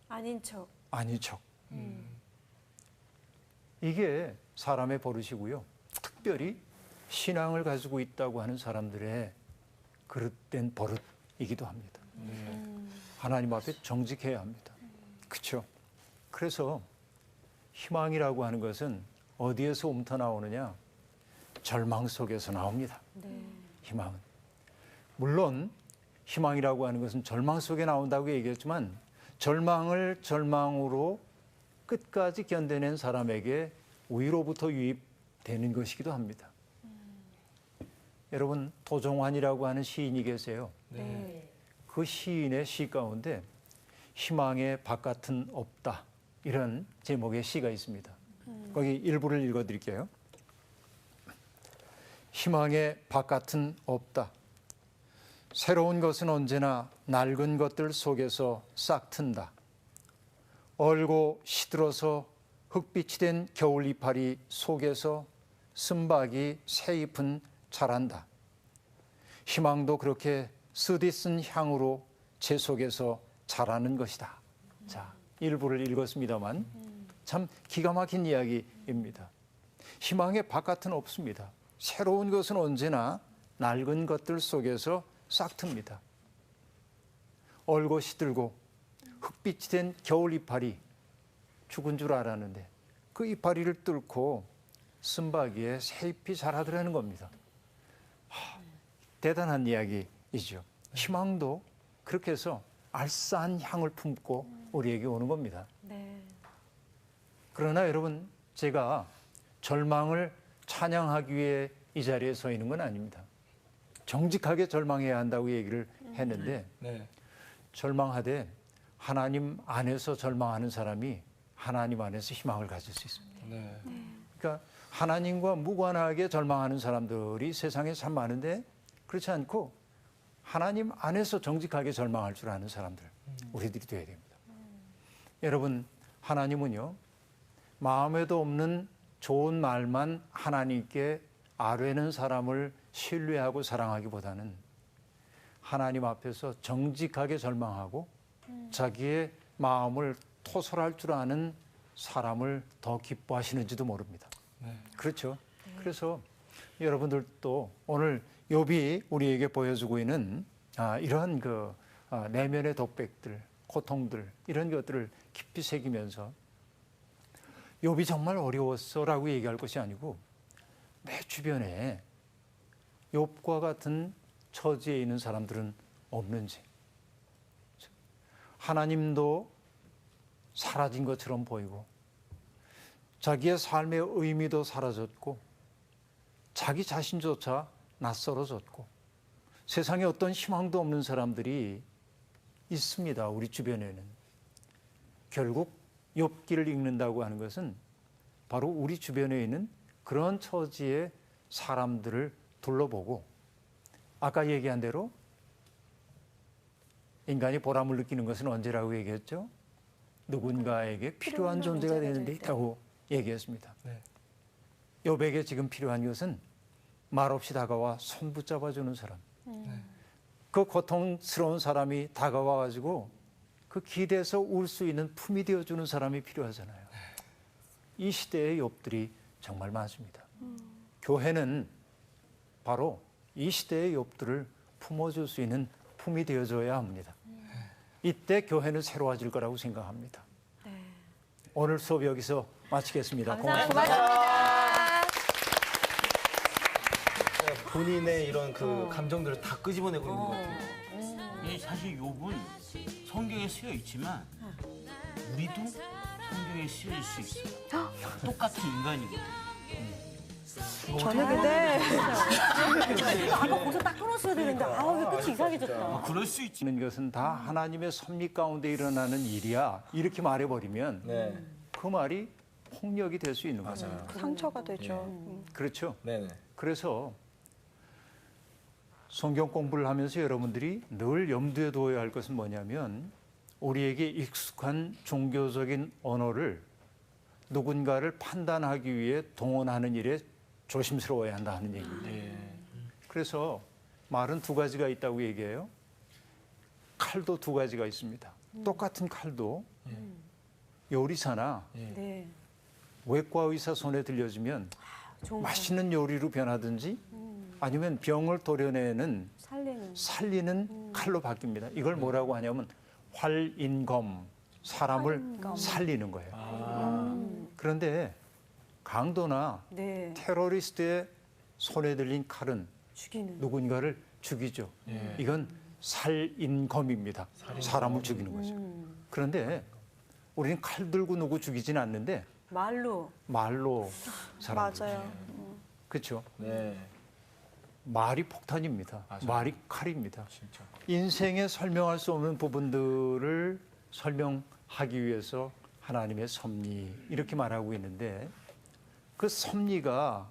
아닌 척. 이게 사람의 버릇이고요. 특별히 신앙을 가지고 있다고 하는 사람들의 그릇된 버릇이기도 합니다. 하나님 앞에 정직해야 합니다. 그렇죠? 그래서 희망이라고 하는 것은 어디에서 옮터 나오느냐? 절망 속에서 나옵니다. 희망은. 물론 희망이라고 하는 것은 절망 속에 나온다고 얘기했지만 절망을 절망으로 끝까지 견뎌낸 사람에게 위로부터 유입되는 것이기도 합니다. 여러분 도종환이라고 하는 시인이 계세요. 그 시인의 시 가운데 희망의 바깥은 없다 이런 제목의 시가 있습니다. 거기 일부를 읽어드릴게요. 희망의 바깥은 없다. 새로운 것은 언제나 낡은 것들 속에서 싹 튼다. 얼고 시들어서 흙빛이 된 겨울 이파리 속에서 쓴박이 새 잎은 자란다. 희망도 그렇게 쓰디쓴 향으로 제 속에서 자라는 것이다. 자, 일부를 읽었습니다만 참 기가 막힌 이야기입니다. 희망의 바깥은 없습니다. 새로운 것은 언제나 낡은 것들 속에서 싹 틉니다. 얼고 시들고 흙빛이 된 겨울 이파리 죽은 줄 알았는데 그 이파리를 뚫고 쓴바귀에 새 잎이 자라더라는 겁니다. 대단한 이야기이죠. 희망도 그렇게 해서 알싸한 향을 품고 우리에게 오는 겁니다. 그러나 여러분 제가 절망을 찬양하기 위해 이 자리에 서 있는 건 아닙니다. 정직하게 절망해야 한다고 얘기를 했는데 절망하되 하나님 안에서 절망하는 사람이 하나님 안에서 희망을 가질 수 있습니다. 그러니까 하나님과 무관하게 절망하는 사람들이 세상에 참 많은데 그렇지 않고 하나님 안에서 정직하게 절망할 줄 아는 사람들 우리들이 되어야 됩니다. 여러분 하나님은요 마음에도 없는 좋은 말만 하나님께 아뢰는 사람을 신뢰하고 사랑하기보다는 하나님 앞에서 정직하게 절망하고 자기의 마음을 토설할 줄 아는 사람을 더 기뻐하시는지도 모릅니다. 그렇죠. 그래서 여러분들도 오늘 욥이 우리에게 보여주고 있는 이러한 내면의 독백들, 고통들 이런 것들을 깊이 새기면서 욥이 정말 어려웠어라고 얘기할 것이 아니고 내 주변에 욥과 같은 처지에 있는 사람들은 없는지 하나님도 사라진 것처럼 보이고 자기의 삶의 의미도 사라졌고 자기 자신조차 낯설어졌고 세상에 어떤 희망도 없는 사람들이 있습니다. 우리 주변에는. 결국 욥기를 읽는다고 하는 것은 바로 우리 주변에 있는 그런 처지의 사람들을 둘러보고 아까 얘기한 대로 인간이 보람을 느끼는 것은 언제라고 얘기했죠? 누군가에게 필요한 존재가 되는 데 있다고 얘기했습니다. 욥에게 지금 필요한 것은 말없이 다가와 손 붙잡아주는 사람. 그 고통스러운 사람이 다가와가지고 그 길에서 울 수 있는 품이 되어주는 사람이 필요하잖아요. 이 시대의 욥들이 정말 많습니다. 교회는 바로 이 시대의 욥들을 품어줄 수 있는 품이 되어줘야 합니다. 이때 교회는 새로워질 거라고 생각합니다. 오늘 수업 여기서 마치겠습니다. 고맙습니다. 본인의 이런 그 감정들을 다 끄집어내고 있는 것 같아요. 사실 욥은 성경에 쓰여 있지만 우리도 성경에 실릴 수 있어요. 똑같은 인간이거든. 저는 근데 아까 거기서 딱 끊었어야 되는데 왜 끝이 이상해졌다. 그럴 수 있지. 는 것은 다 하나님의 섭리 가운데 일어나는 일이야. 이렇게 말해버리면 네. 그 말이 폭력이 될 수 있는 거죠. 맞아요. 상처가 되죠. 그렇죠. 네네. 그래서 성경 공부를 하면서 여러분들이 늘 염두에 두어야 할 것은 뭐냐면 우리에게 익숙한 종교적인 언어를 누군가를 판단하기 위해 동원하는 일에 조심스러워야 한다 하는 얘기입니다. 그래서 말은 두 가지가 있다고 얘기해요. 칼도 두 가지가 있습니다. 똑같은 칼도 요리사나 네. 외과 의사 손에 들려주면 좋은 맛있는 요리로 변하든지 아니면 병을 도려내는 살리는. 칼로 바뀝니다. 이걸 뭐라고 하냐면 활인검, 사람을 살리는 거예요. 그런데 강도나 네. 테러리스트의 손에 들린 칼은 죽이는. 누군가를 죽이죠. 이건 살인검입니다. 사람을 죽이는 거죠. 그런데 우리는 칼 들고 누구 죽이진 않는데 말로. 말로 사람 맞아요. 그렇죠. 네. 말이 폭탄입니다. 맞아요. 말이 칼입니다. 진짜. 인생에 설명할 수 없는 부분들을 설명하기 위해서 하나님의 섭리 이렇게 말하고 있는데 그 섭리가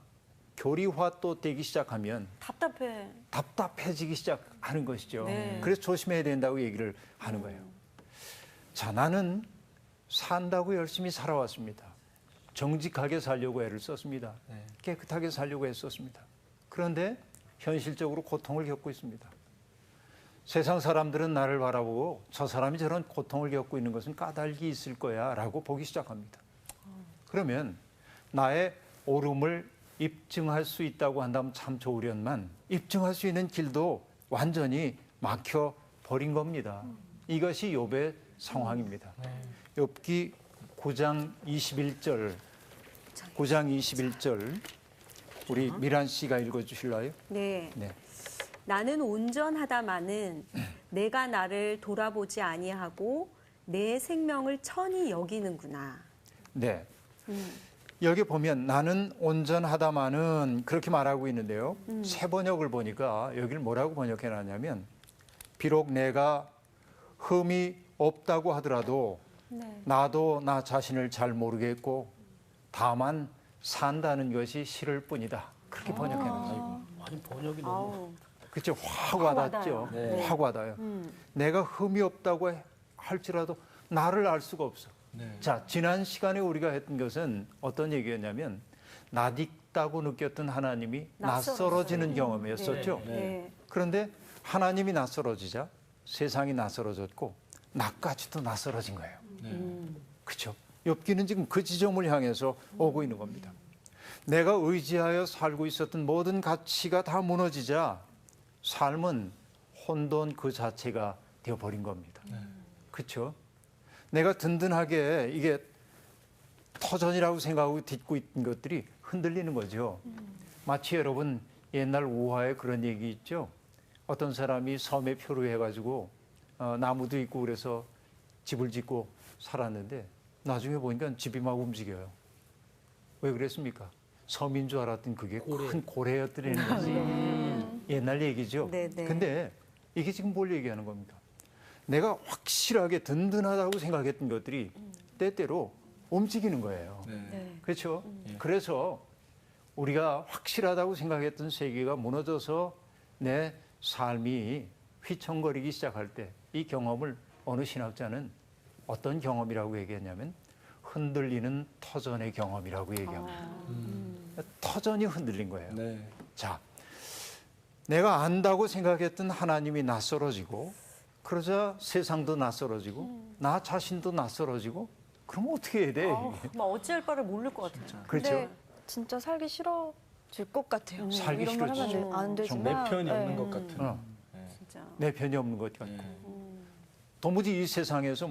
교리화 또 되기 시작하면 답답해. 답답해지기 시작하는 것이죠. 네. 그래서 조심해야 된다고 얘기를 하는 거예요. 자, 나는 산다고 열심히 살아왔습니다. 정직하게 살려고 애를 썼습니다. 네. 깨끗하게 살려고 애썼습니다. 그런데 현실적으로 고통을 겪고 있습니다. 세상 사람들은 나를 바라보고 저 사람이 저런 고통을 겪고 있는 것은 까닭이 있을 거야 라고 보기 시작합니다. 그러면 나의 옳음을 입증할 수 있다고 한다면 참 좋으련만 입증할 수 있는 길도 완전히 막혀버린 겁니다. 이것이 욥의 상황입니다. 욥기 9장 21절 우리 미란 씨가 읽어주실래요? 네. 네. 나는 온전하다마는 내가 나를 돌아보지 아니하고 내 생명을 천히 여기는구나. 네. 여기 보면 나는 온전하다마는 그렇게 말하고 있는데요. 새 번역을 보니까 여기를 뭐라고 번역해 놨냐면 비록 내가 흠이 없다고 하더라도 나도 나 자신을 잘 모르겠고 다만 산다는 것이 싫을 뿐이다. 그렇게 번역해 놨어요. 아니 번역이 너무 그렇죠. 확 와닿죠. 와닿아요. 확 와닿아요. 내가 흠이 없다고 할지라도 나를 알 수가 없어. 네. 자, 지난 시간에 우리가 했던 것은 어떤 얘기였냐면 낯익다고 느꼈던 하나님이 낯설어지는 경험이었었죠. 네. 그런데 하나님이 낯설어지자 세상이 낯설어졌고 나까지도 낯설어진 거예요. 그렇죠. 욥기는 지금 그 지점을 향해서 오고 있는 겁니다. 내가 의지하여 살고 있었던 모든 가치가 다 무너지자 삶은 혼돈 그 자체가 되어버린 겁니다. 그렇죠. 내가 든든하게 이게 터전이라고 생각하고 딛고 있던 것들이 흔들리는 거죠. 마치 여러분 옛날 우화에 그런 얘기 있죠. 어떤 사람이 섬에 표류해가지고 나무도 있고 그래서 집을 짓고 살았는데 나중에 보니까 집이 막 움직여요. 왜 그랬습니까? 섬인 줄 알았던 그게 큰 고래였더라는 거지. 옛날 얘기죠. 네, 네. 근데 이게 지금 뭘 얘기하는 겁니까? 내가 확실하게 든든하다고 생각했던 것들이 때때로 움직이는 거예요. 네. 그렇죠? 그래서 우리가 확실하다고 생각했던 세계가 무너져서 내 삶이 휘청거리기 시작할 때 이 경험을 어느 신학자는 어떤 경험이라고 얘기했냐면 흔들리는 터전의 경험이라고 얘기합니다. 터전이 흔들린 거예요. 네. 자, 내가 안다고 생각했던 하나님이 낯설어지고 그러자 세상도 낯설어지고 나 자신도 낯설어지고 그럼 어떻게 해야 돼? 막 어찌할 바를 모를 것 같아요. 그렇죠? 근데 진짜 살기 싫어질 것 같아요. 살기 이런 말 싫어지죠. 하면 안 되지만 내 편이 없는 네. 것 같은. 진짜. 내 편이 없는 것 같고 네. 도무지 이 세상에서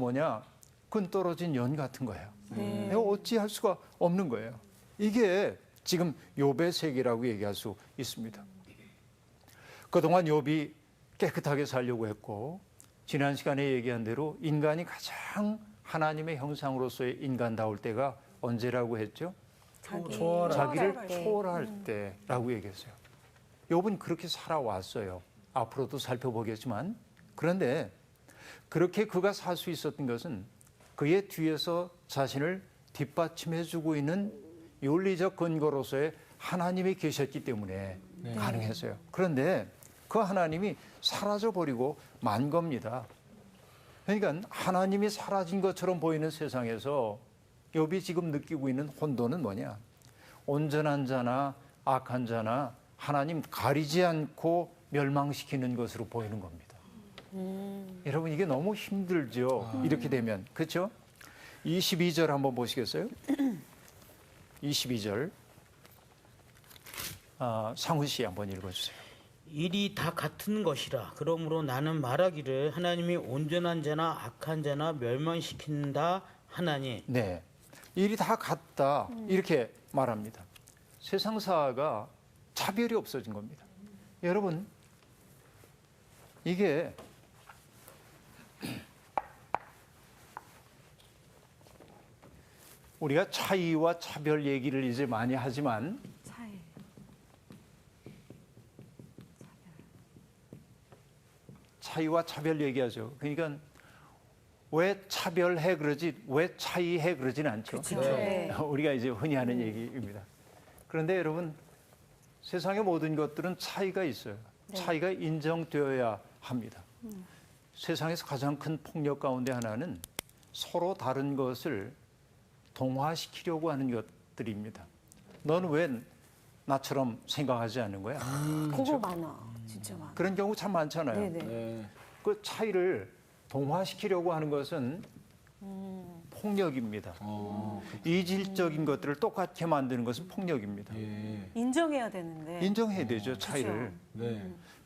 끈 떨어진 연 같은 거예요. 내가 어찌할 수가 없는 거예요. 이게 지금 욥의 세계라고 얘기할 수 있습니다. 그동안 욥이 깨끗하게 살려고 했고 지난 시간에 얘기한 대로 인간이 가장 하나님의 형상으로서의 인간다울 때가 언제라고 했죠? 자기를 초월할 때라고 얘기했어요. 욥은 그렇게 살아왔어요. 앞으로도 살펴보겠지만, 그런데 그렇게 그가 살 수 있었던 것은 그의 뒤에서 자신을 뒷받침해주고 있는 윤리적 근거로서의 하나님이 계셨기 때문에 가능했어요. 그런데 그 하나님이 사라져버리고 만 겁니다. 그러니까 하나님이 사라진 것처럼 보이는 세상에서 욥이 지금 느끼고 있는 혼돈은 뭐냐? 온전한 자나 악한 자나 하나님 가리지 않고 멸망시키는 것으로 보이는 겁니다. 여러분 이게 너무 힘들죠. 이렇게 되면. 그렇죠? 22절 한번 보시겠어요? 22절 상훈 씨 한번 읽어주세요. 일이 다 같은 것이라. 그러므로 나는 말하기를 하나님이 온전한 자나 악한 자나 멸망시킨다 하나니. 네, 일이 다 같다 이렇게 말합니다. 세상사가 차별이 없어진 겁니다. 여러분 이게 우리가 차이와 차별 얘기를 이제 많이 하지만 차이와 차별 얘기하죠. 그러니까 왜 차별해 그러지 왜 차이해 그러지는 않죠. 네. 우리가 이제 흔히 하는 얘기입니다. 그런데 여러분 세상의 모든 것들은 차이가 있어요. 차이가 인정되어야 합니다. 세상에서 가장 큰 폭력 가운데 하나는 서로 다른 것을 동화시키려고 하는 것들입니다. 너는 왜 나처럼 생각하지 않는 거야? 그거 많아. 진짜 많아. 그런 경우 참 많잖아요. 네네. 그 차이를 동화시키려고 하는 것은 폭력입니다. 이질적인 것들을 똑같게 만드는 것은 폭력입니다. 인정해야 되는데. 인정해야 되죠, 차이를.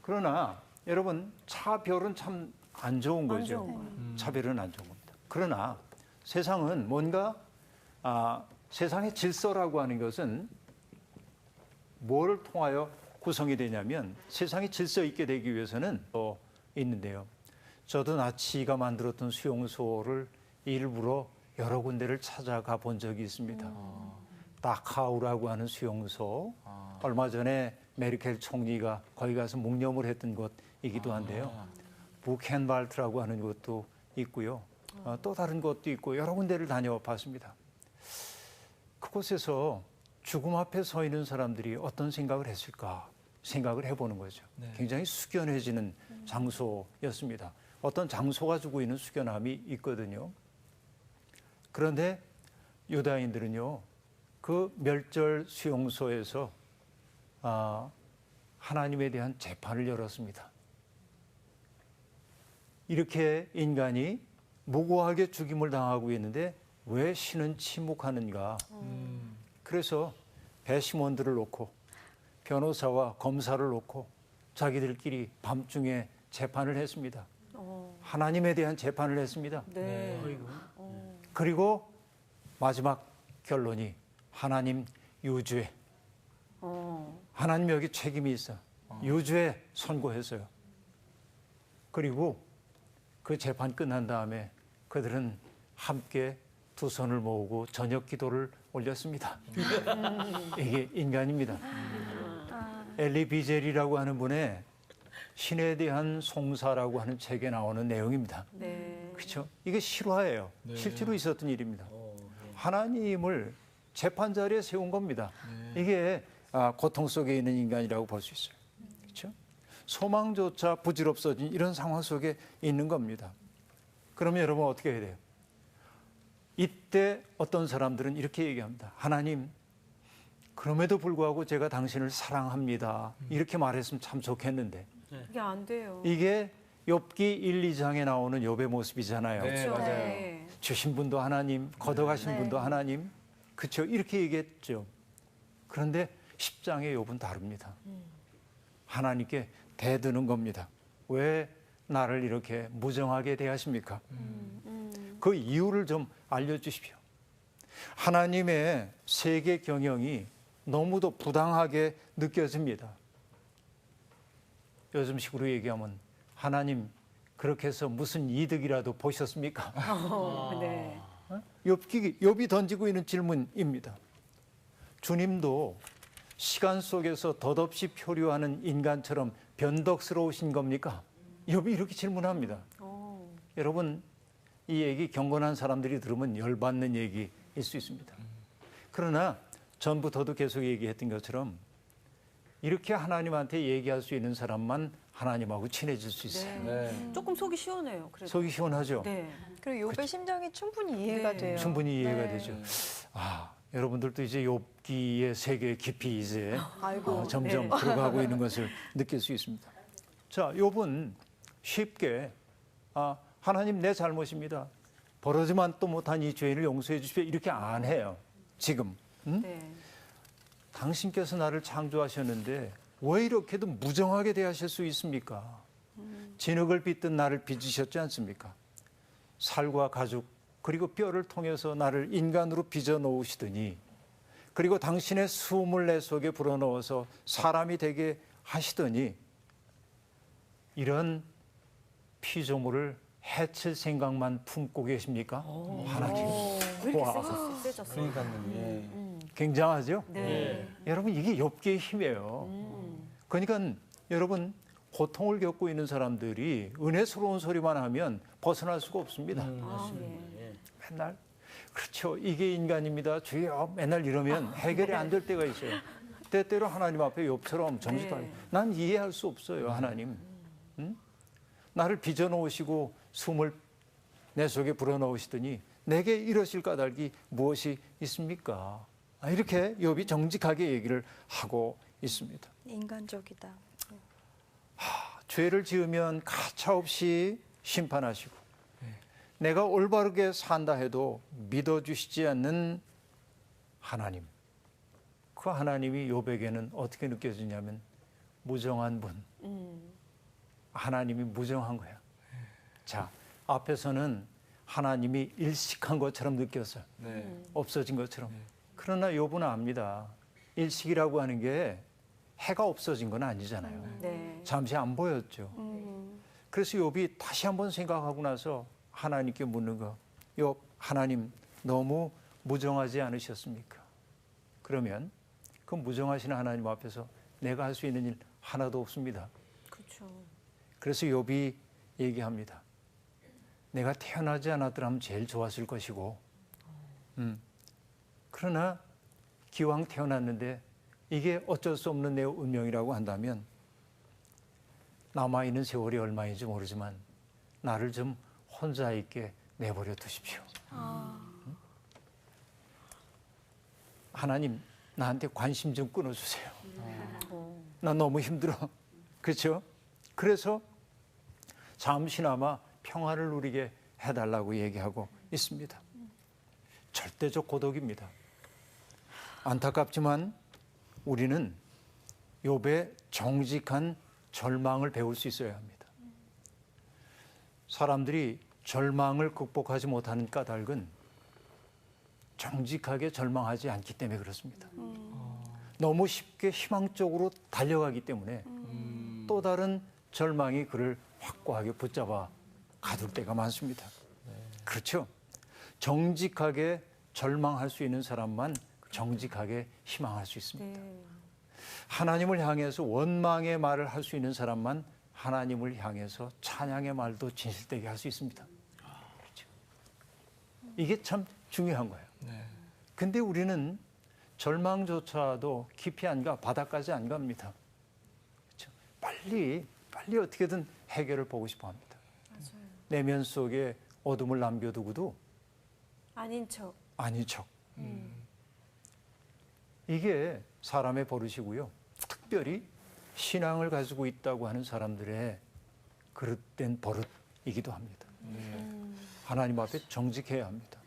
그러나 여러분 차별은 참 안 좋은 거죠. 차별은 안 좋은 겁니다. 그러나 세상은 뭔가 세상의 질서라고 하는 것은 뭐를 통하여 구성이 되냐면 세상이 질서 있게 되기 위해서는 있는데요. 저도 나치가 만들었던 수용소를 일부러 여러 군데를 찾아가 본 적이 있습니다. 다카우라고 하는 수용소, 얼마 전에 메르켈 총리가 거기 가서 묵념을 했던 곳이기도 한데요. 부켄발트라고 하는 곳도 있고요. 또 다른 곳도 있고 여러 군데를 다녀봤습니다. 그곳에서 죽음 앞에 서 있는 사람들이 어떤 생각을 했을까 생각을 해보는 거죠. 굉장히 숙연해지는 장소였습니다. 어떤 장소가 주고 있는 숙연함이 있거든요. 그런데 유다인들은요, 그 멸절 수용소에서 하나님에 대한 재판을 열었습니다. 이렇게 인간이 무고하게 죽임을 당하고 있는데 왜 신은 침묵하는가? 그래서 배심원들을 놓고 변호사와 검사를 놓고 자기들끼리 밤중에 재판을 했습니다. 하나님에 대한 재판을 했습니다. 그리고 마지막 결론이 하나님 유죄. 하나님 여기 책임이 있어. 유죄 선고했어요. 그리고 그 재판 끝난 다음에 그들은 함께 두 손을 모으고 저녁 기도를 올렸습니다. 이게 인간입니다. 엘리 비젤이라고 하는 분의 신에 대한 송사라고 하는 책에 나오는 내용입니다. 그렇죠? 이게 실화예요. 실제로 있었던 일입니다. 하나님을 재판 자리에 세운 겁니다. 이게 고통 속에 있는 인간이라고 볼 수 있어요. 그렇죠? 소망조차 부질없어진 이런 상황 속에 있는 겁니다. 그러면 여러분 어떻게 해야 돼요? 이때 어떤 사람들은 이렇게 얘기합니다. 하나님, 그럼에도 불구하고 제가 당신을 사랑합니다. 이렇게 말했으면 참 좋겠는데. 이게 안 돼요. 이게 욥기 1, 2장에 나오는 욥의 모습이잖아요. 네, 맞아요. 주신 분도 하나님, 걷어가신 분도 하나님. 그렇죠? 이렇게 얘기했죠. 그런데 10장의 욥은 다릅니다. 하나님께 대드는 겁니다. 왜 나를 이렇게 무정하게 대하십니까? 그 이유를 좀 알려주십시오. 하나님의 세계 경영이 너무도 부당하게 느껴집니다. 요즘식으로 얘기하면 하나님 그렇게 해서 무슨 이득이라도 보셨습니까? 네. 욥이 던지고 있는 질문입니다. 주님도 시간 속에서 덧없이 표류하는 인간처럼 변덕스러우신 겁니까? 욥이 이렇게 질문합니다. 여러분, 이 얘기 경건한 사람들이 들으면 열받는 얘기일 수 있습니다. 그러나 전부터도 계속 얘기했던 것처럼 이렇게 하나님한테 얘기할 수 있는 사람만 하나님하고 친해질 수 있어요. 네. 조금 속이 시원해요. 그래도. 속이 시원하죠? 네. 그리고 욥의 심정이 충분히 이해가 네. 돼요. 충분히 이해가 네. 되죠. 여러분들도 이제 욥기의 세계에 깊이 이제 점점 들어가고 있는 것을 느낄 수 있습니다. 자, 욥은 쉽게 하나님 내 잘못입니다. 벌어지만 또 못한 이 죄인을 용서해 주십시오. 이렇게 안 해요. 지금. 네. 당신께서 나를 창조하셨는데 왜 이렇게도 무정하게 대하실 수 있습니까? 진흙을 빚듯 나를 빚으셨지 않습니까? 살과 가죽 그리고 뼈를 통해서 나를 인간으로 빚어 놓으시더니 그리고 당신의 숨을 내 속에 불어넣어서 사람이 되게 하시더니 이런 피조물을 해칠 생각만 품고 계십니까? 하나님. 왜 이렇게 세졌어요? 그러니까요. 예. 굉장하죠? 네. 여러분 이게 욥기의 힘이에요. 그러니까 여러분 고통을 겪고 있는 사람들이 은혜스러운 소리만 하면 벗어날 수가 없습니다. 네. 맨날 그렇죠. 이게 인간입니다. 주여 맨날 이러면 해결이 안 될 때가 있어요. 때때로 하나님 앞에 욥처럼 정직하게 난 이해할 수 없어요. 하나님. 나를 빚어놓으시고 숨을 내 속에 불어넣으시더니 내게 이러실 까닭이 무엇이 있습니까? 이렇게 욥이 정직하게 얘기를 하고 있습니다. 인간적이다. 죄를 지으면 가차없이 심판하시고 내가 올바르게 산다 해도 믿어주시지 않는 하나님. 그 하나님이 욥에게는 어떻게 느껴지냐면 무정한 분. 하나님이 무정한 거야. 자, 앞에서는 하나님이 일식한 것처럼 느꼈어요. 네. 없어진 것처럼. 그러나 욥은 압니다. 일식이라고 하는 게 해가 없어진 건 아니잖아요. 네. 잠시 안 보였죠. 그래서 욥이 다시 한번 생각하고 나서 하나님께 묻는 거. 욥, 하나님 너무 무정하지 않으셨습니까? 그러면 그 무정하신 하나님 앞에서 내가 할 수 있는 일 하나도 없습니다. 그렇죠. 그래서 욥이 얘기합니다. 내가 태어나지 않았더라면 제일 좋았을 것이고 그러나 기왕 태어났는데 이게 어쩔 수 없는 내 운명이라고 한다면 남아있는 세월이 얼마인지 모르지만 나를 좀 혼자 있게 내버려 두십시오. 하나님 나한테 관심 좀 끊어주세요. 나 너무 힘들어. 그렇죠? 그래서 잠시나마 평화를 누리게 해달라고 얘기하고 있습니다. 절대적 고독입니다. 안타깝지만 우리는 욥의 정직한 절망을 배울 수 있어야 합니다. 사람들이 절망을 극복하지 못하는 까닭은 정직하게 절망하지 않기 때문에 그렇습니다. 너무 쉽게 희망적으로 달려가기 때문에 또 다른 절망이 그를 확고하게 붙잡아 가둘 때가 많습니다. 그렇죠? 정직하게 절망할 수 있는 사람만 정직하게 희망할 수 있습니다. 하나님을 향해서 원망의 말을 할 수 있는 사람만 하나님을 향해서 찬양의 말도 진실되게 할 수 있습니다. 그렇죠? 이게 참 중요한 거예요. 근데 우리는 절망조차도 깊이 안 가, 바닥까지 안 갑니다. 그렇죠? 빨리 어떻게든 해결을 보고 싶어 합니다. 내면 속에 어둠을 남겨두고도 아닌 척. 아닌 척. 이게 사람의 버릇이고요. 특별히 신앙을 가지고 있다고 하는 사람들의 그릇된 버릇이기도 합니다. 하나님 앞에 정직해야 합니다.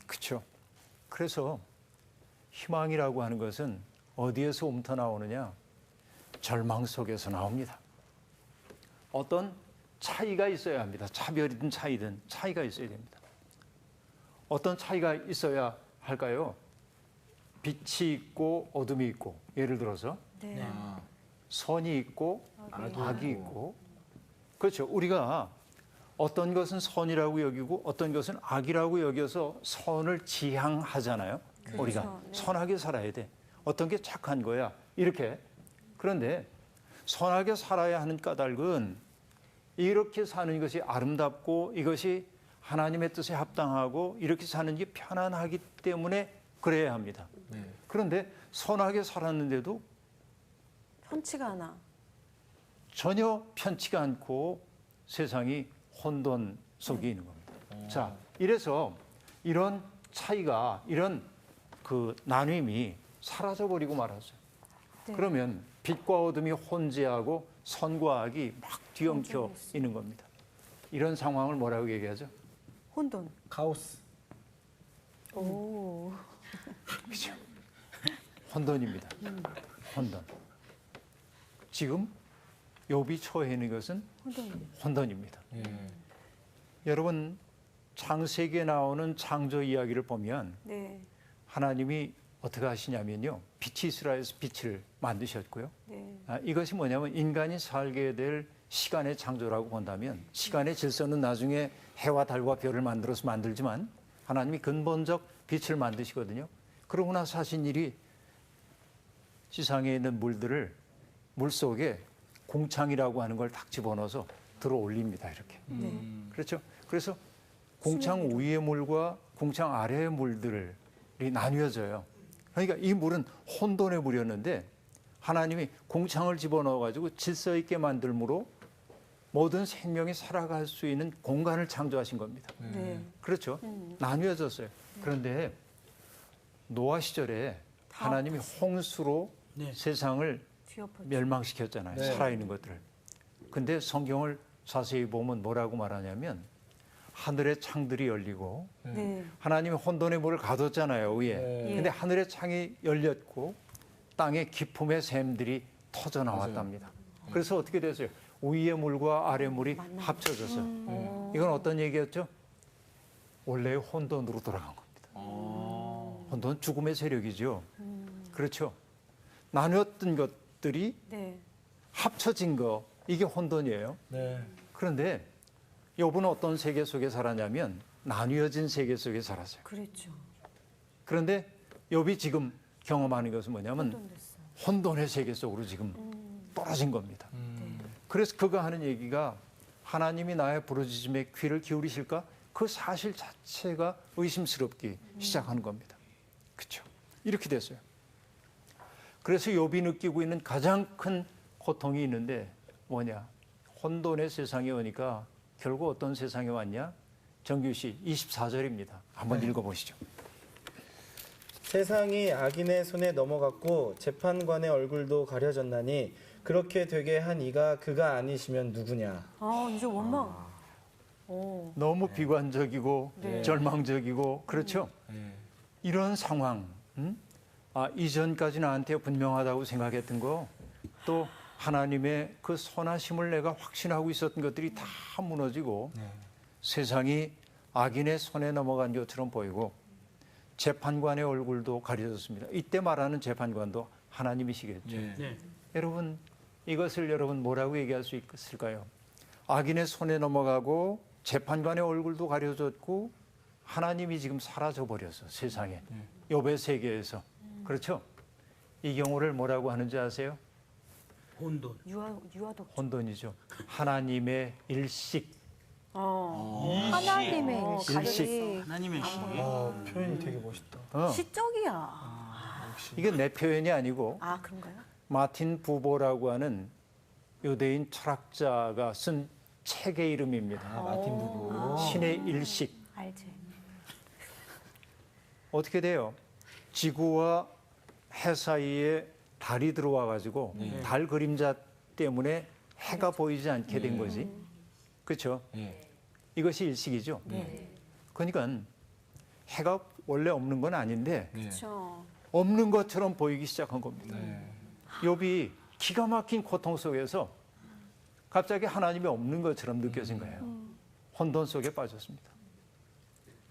그렇죠? 그래서 희망이라고 하는 것은 어디에서 옮터 나오느냐? 절망 속에서 나옵니다. 어떤 차이가 있어야 합니다. 차별이든 차이든 차이가 있어야 됩니다. 어떤 차이가 있어야 할까요? 빛이 있고 어둠이 있고, 예를 들어서 네. 선이 있고 악이 있고, 그렇죠. 우리가 어떤 것은 선이라고 여기고 어떤 것은 악이라고 여겨서 선을 지향하잖아요. 우리가 네. 선하게 살아야 돼. 어떤 게 착한 거야. 이렇게. 그런데 선하게 살아야 하는 까닭은 이렇게 사는 것이 아름답고 이것이 하나님의 뜻에 합당하고 이렇게 사는 게 편안하기 때문에 그래야 합니다. 그런데 선하게 살았는데도 편치가 않아. 전혀 편치가 않고 세상이 혼돈 속에 있는 겁니다. 자, 이래서 이런 차이가, 이런 그 나눔이 사라져버리고 말았어요. 네. 그러면 빛과 어둠이 혼재하고 선과 악이 막 뒤엉켜 있는 겁니다. 이런 상황을 뭐라고 얘기하죠? 혼돈. 카오스. 오. 그죠? 혼돈입니다. 혼돈. 지금 욥이 처해 있는 것은 혼돈입니다. 여러분 창세기에 나오는 창조 이야기를 보면 네. 하나님이 어떻게 하시냐면요. 빛이 있으라 해서 빛을 만드셨고요. 네. 이것이 뭐냐면 인간이 살게 될 시간의 창조라고 본다면 시간의 질서는 나중에 해와 달과 별을 만들어서 만들지만 하나님이 근본적 빛을 만드시거든요. 그러고 나서 하신 일이 지상에 있는 물들을 물속에 공창이라고 하는 걸 딱 집어넣어서 들어 올립니다. 이렇게. 그렇죠? 그래서 공창 위의 물과 공창 아래의 물들이 나뉘어져요. 그러니까 이 물은 혼돈의 물이었는데 하나님이 공창을 집어넣어가지고 질서 있게 만들므로 모든 생명이 살아갈 수 있는 공간을 창조하신 겁니다. 네. 그렇죠? 나뉘어졌어요. 그런데 노아 시절에 하나님이 홍수로 네. 세상을 뒤엎어. 멸망시켰잖아요. 네. 살아있는 것들을. 근데 성경을 자세히 보면 뭐라고 말하냐면 하늘의 창들이 열리고 네. 하나님이 혼돈의 물을 가뒀잖아요. 위에. 네. 근데 하늘의 창이 열렸고 땅의 기품의 샘들이 터져 나왔답니다. 그래서 어떻게 됐어요? 위의 물과 아래 물이 합쳐졌어요. 이건 어떤 얘기였죠? 원래의 혼돈으로 돌아간 겁니다. 혼돈 죽음의 세력이죠. 그렇죠. 나눴던 것들이 네. 합쳐진 거, 이게 혼돈이에요. 네. 그런데 욥은 어떤 세계 속에 살았냐면 나뉘어진 세계 속에 살았어요. 그랬죠. 그런데 욥이 지금 경험하는 것은 뭐냐면 혼돈됐어. 혼돈의 세계 속으로 지금 떨어진 겁니다. 그래서 그가 하는 얘기가 하나님이 나의 부르짖음에 귀를 기울이실까? 그 사실 자체가 의심스럽기 시작하는 겁니다. 그렇죠? 이렇게 됐어요. 그래서 욥이 느끼고 있는 가장 큰 고통이 있는데 뭐냐? 혼돈의 세상에 오니까 결국 어떤 세상에 왔냐? 정규 씨 24절입니다. 한번 읽어보시죠. 세상이 악인의 손에 넘어갔고 재판관의 얼굴도 가려졌나니 그렇게 되게 한 이가 그가 아니시면 누구냐. 아, 이제 원망. 오. 너무 비관적이고 네. 절망적이고 그렇죠? 이런 상황, 이전까지 나한테 분명하다고 생각했던 거, 또 하나님의 그 선하심을 내가 확신하고 있었던 것들이 다 무너지고 세상이 악인의 손에 넘어간 것처럼 보이고 재판관의 얼굴도 가려졌습니다. 이때 말하는 재판관도 하나님이시겠죠. 네. 여러분, 이것을 여러분 뭐라고 얘기할 수 있을까요? 악인의 손에 넘어가고 재판관의 얼굴도 가려졌고 하나님이 지금 사라져 버려서 세상에 욥의 세계에서. 그렇죠? 이 경우를 뭐라고 하는지 아세요? 혼돈. 유아독. 혼돈이죠. 하나님의 일식. 하나님의 일식. 하나님의 시. 아, 표현이 되게 멋있다. 시적이야. 이게 내 표현이 아니고 아, 그런가요? 마틴 부보라고 하는 유대인 철학자가 쓴 책의 이름입니다. 마틴 부부. 신의 일식. 알지. 어떻게 돼요? 지구와 해 사이에 달이 들어와 가지고 달 그림자 때문에 해가 보이지 않게 된 거지. 그렇죠? 이것이 일식이죠. 그러니까 해가 원래 없는 건 아닌데 그렇죠. 없는 것처럼 보이기 시작한 겁니다. 욥이 기가 막힌 고통 속에서 갑자기 하나님이 없는 것처럼 느껴진 거예요. 혼돈 속에 빠졌습니다.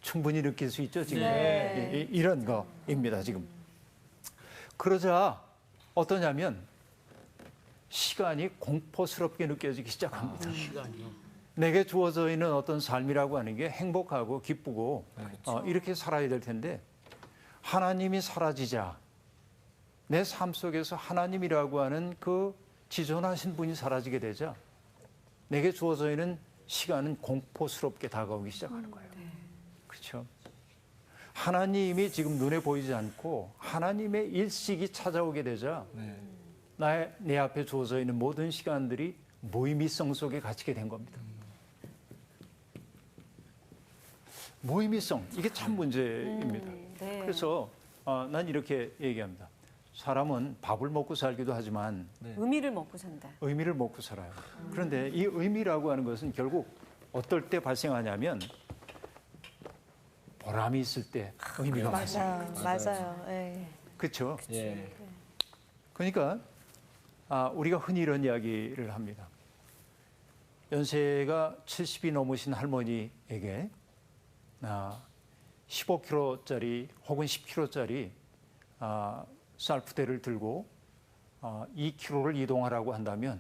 충분히 느낄 수 있죠, 지금. 이런 거입니다, 지금. 그러자 어떠냐면 시간이 공포스럽게 느껴지기 시작합니다. 시간이요. 내게 주어져 있는 어떤 삶이라고 하는 게 행복하고 기쁘고 이렇게 살아야 될 텐데 하나님이 사라지자 내 삶 속에서 하나님이라고 하는 그 지존하신 분이 사라지게 되자 내게 주어져 있는 시간은 공포스럽게 다가오기 시작하는 거예요. 그렇죠? 하나님이 지금 눈에 보이지 않고 하나님의 일식이 찾아오게 되자 내 앞에 주어져 있는 모든 시간들이 무의미성 속에 갇히게 된 겁니다. 무의미성, 이게 참 문제입니다. 네. 그래서 난 이렇게 얘기합니다. 사람은 밥을 먹고 살기도 하지만 의미를 먹고 산다. 의미를 먹고 살아요. 그런데 이 의미라고 하는 것은 결국 어떨 때 발생하냐면 보람이 있을 때 의미가 발생해요. 맞아요. 예. 그렇죠? 예. 그러니까 우리가 흔히 이런 이야기를 합니다. 연세가 70이 넘으신 할머니에게 15kg짜리 혹은 10kg짜리 쌀부대를 들고 2km를 이동하라고 한다면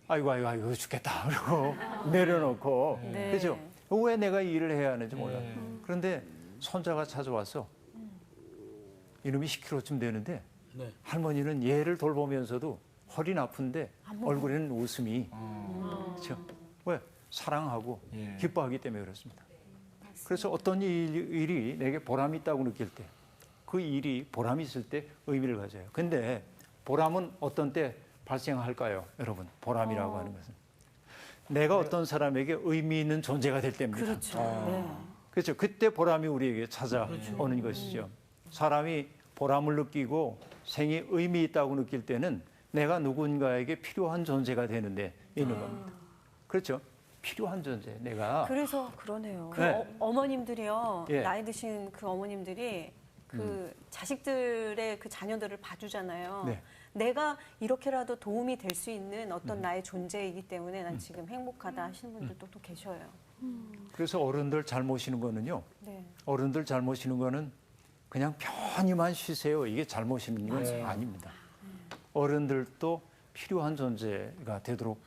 아이고 죽겠다 그러고 내려놓고 네. 그죠? 왜 내가 이 일을 해야 하는지 몰라요. 그런데 손자가 찾아와서 이놈이 10kg쯤 되는데 네. 할머니는 얘를 돌보면서도 허리는 아픈데 얼굴에는 웃음이 그렇죠? 왜? 사랑하고 예. 기뻐하기 때문에 그렇습니다. 그래서 어떤 일이 내게 보람이 있다고 느낄 때 그 일이 보람이 있을 때 의미를 가져요. 근데 보람은 어떤 때 발생할까요? 여러분, 보람이라고 하는 것은 내가 어떤 사람에게 의미 있는 존재가 될 때입니다. 그렇죠. 네. 그렇죠. 그때 보람이 우리에게 찾아오는 것이죠. 사람이 보람을 느끼고 생에 의미 있다고 느낄 때는 내가 누군가에게 필요한 존재가 되는데 있는 겁니다. 그렇죠. 필요한 존재. 내가 그래서 그러네요. 그 네. 어머님들이요. 예. 나이 드신 그 어머님들이 그 자식들의 그 자녀들을 봐주잖아요. 네. 내가 이렇게라도 도움이 될 수 있는 어떤 나의 존재이기 때문에 난 지금 행복하다 하시는 분들도 또 계셔요. 그래서 어른들 잘 모시는 거는요. 네. 어른들 잘 모시는 거는 그냥 편히만 쉬세요. 이게 잘 모시는 건 아닙니다. 어른들도 필요한 존재가 되도록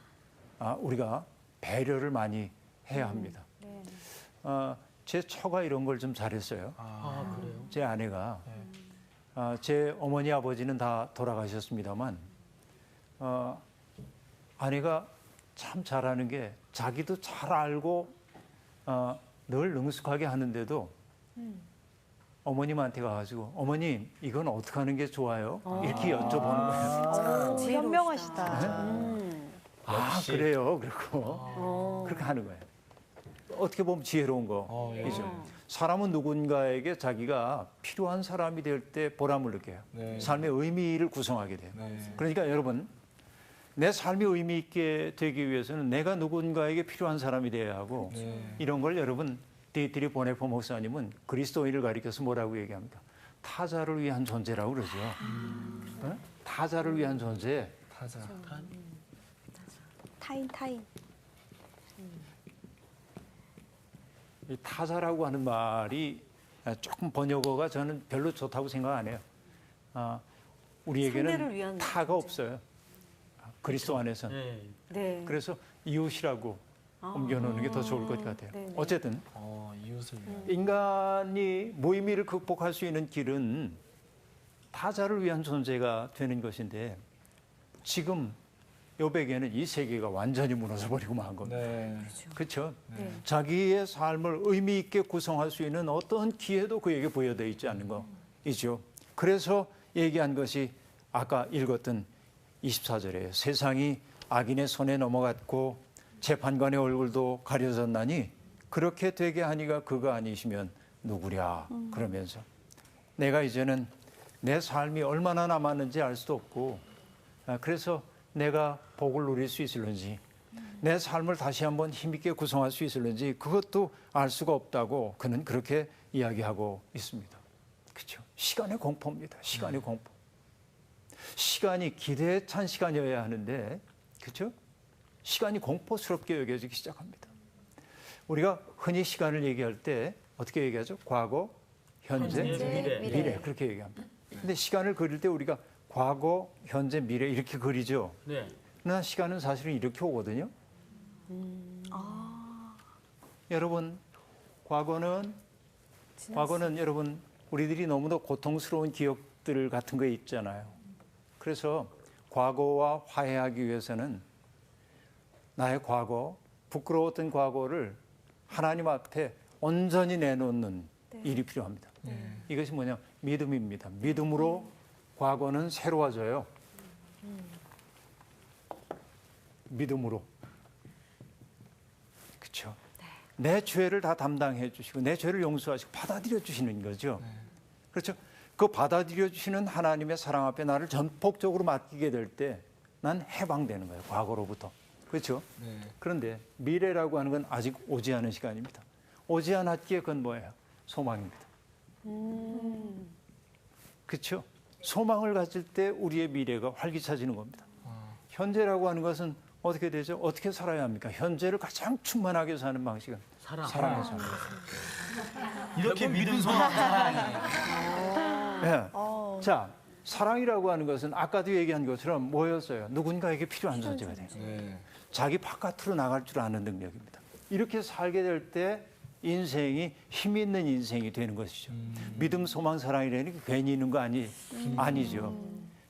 우리가 배려를 많이 해야 합니다. 네. 제 처가 이런 걸 좀 잘했어요. 그래요? 제 아내가 제 어머니 아버지는 다 돌아가셨습니다만 아내가 참 잘하는 게 자기도 잘 알고 늘 능숙하게 하는데도 어머님한테 가가지고 어머님 이건 어떻게 하는 게 좋아요? 이렇게 여쭤보는 거예요. 현명하시다. 그래요. 그러고 그렇게 하는 거예요. 어떻게 보면 지혜로운 거이죠. 사람은 누군가에게 자기가 필요한 사람이 될 때 보람을 느껴요. 네. 삶의 의미를 구성하게 돼요. 네. 그러니까 여러분 내 삶이 의미 있게 되기 위해서는 내가 누군가에게 필요한 사람이 돼야 하고 이런 걸 여러분 디트리 보네포 목사님은 그리스도인을 가리켜서 뭐라고 얘기합니까? 타자를 위한 존재라고 그러죠. 타자를 위한 존재. 타자. 타인. 이 타자라고 하는 말이 조금 번역어가 저는 별로 좋다고 생각 안 해요. 상대를 우리에게는 위한 타가 존재. 없어요. 그리스도 안에서는. 네. 네. 그래서 이웃이라고 옮겨놓는 게 더 좋을 것 같아요. 네네. 어쨌든 이웃을 위한. 인간이 무의미를 극복할 수 있는 길은 타자를 위한 존재가 되는 것인데 지금 요백에는 이 세계가 완전히 무너져버리고 만 겁니다. 네. 그렇죠? 네. 자기의 삶을 의미 있게 구성할 수 있는 어떤 기회도 그에게 부여되어 있지 않는 거이죠. 그래서 얘기한 것이 아까 읽었던 24절이에요. 세상이 악인의 손에 넘어갔고 재판관의 얼굴도 가려졌나니 그렇게 되게 하니가 그가 아니시면 누구랴 그러면서 내가 이제는 내 삶이 얼마나 남았는지 알 수도 없고 그래서 내가 복을 누릴 수 있을는지 내 삶을 다시 한번 힘있게 구성할 수 있을는지 그것도 알 수가 없다고 그는 그렇게 이야기하고 있습니다. 그렇죠? 시간의 공포입니다. 시간의 공포. 시간이 기대에 찬 시간이어야 하는데 그렇죠? 시간이 공포스럽게 여겨지기 시작합니다. 우리가 흔히 시간을 얘기할 때 어떻게 얘기하죠? 과거, 현재, 미래 그렇게 얘기합니다. 근데 시간을 그릴 때 우리가 과거, 현재, 미래 이렇게 그리죠. 네. 그러나 시간은 사실은 이렇게 오거든요. 여러분, 과거는 여러분 우리들이 너무도 고통스러운 기억들 같은 거 있잖아요. 그래서 과거와 화해하기 위해서는 나의 과거, 부끄러웠던 과거를 하나님 앞에 온전히 내놓는 일이 필요합니다. 이것이 뭐냐? 믿음입니다. 믿음으로 과거는 새로워져요. 믿음으로. 그렇죠? 내 죄를 다 담당해 주시고 내 죄를 용서하시고 받아들여 주시는 거죠. 그렇죠? 그 받아들여 주시는 하나님의 사랑 앞에 나를 전폭적으로 맡기게 될 때 난 해방되는 거예요. 과거로부터. 그렇죠? 그런데 미래라고 하는 건 아직 오지 않은 시간입니다. 오지 않았기에 그건 뭐예요? 소망입니다. 그렇죠? 소망을 가질 때 우리의 미래가 활기차지는 겁니다. 현재라고 하는 것은 어떻게 되죠? 어떻게 살아야 합니까? 현재를 가장 충만하게 사는 방식은 사랑해서 하는 거죠. 이렇게 믿음 소망 사랑이에요. 네. 자, 사랑이라고 하는 것은 아까도 얘기한 것처럼 뭐였어요? 누군가에게 필요한 존재가 돼요. 자기 바깥으로 나갈 줄 아는 능력입니다. 이렇게 살게 될 때 인생이 힘 있는 인생이 되는 것이죠. 믿음, 소망, 사랑이라는 게 괜히 있는 거 아니죠.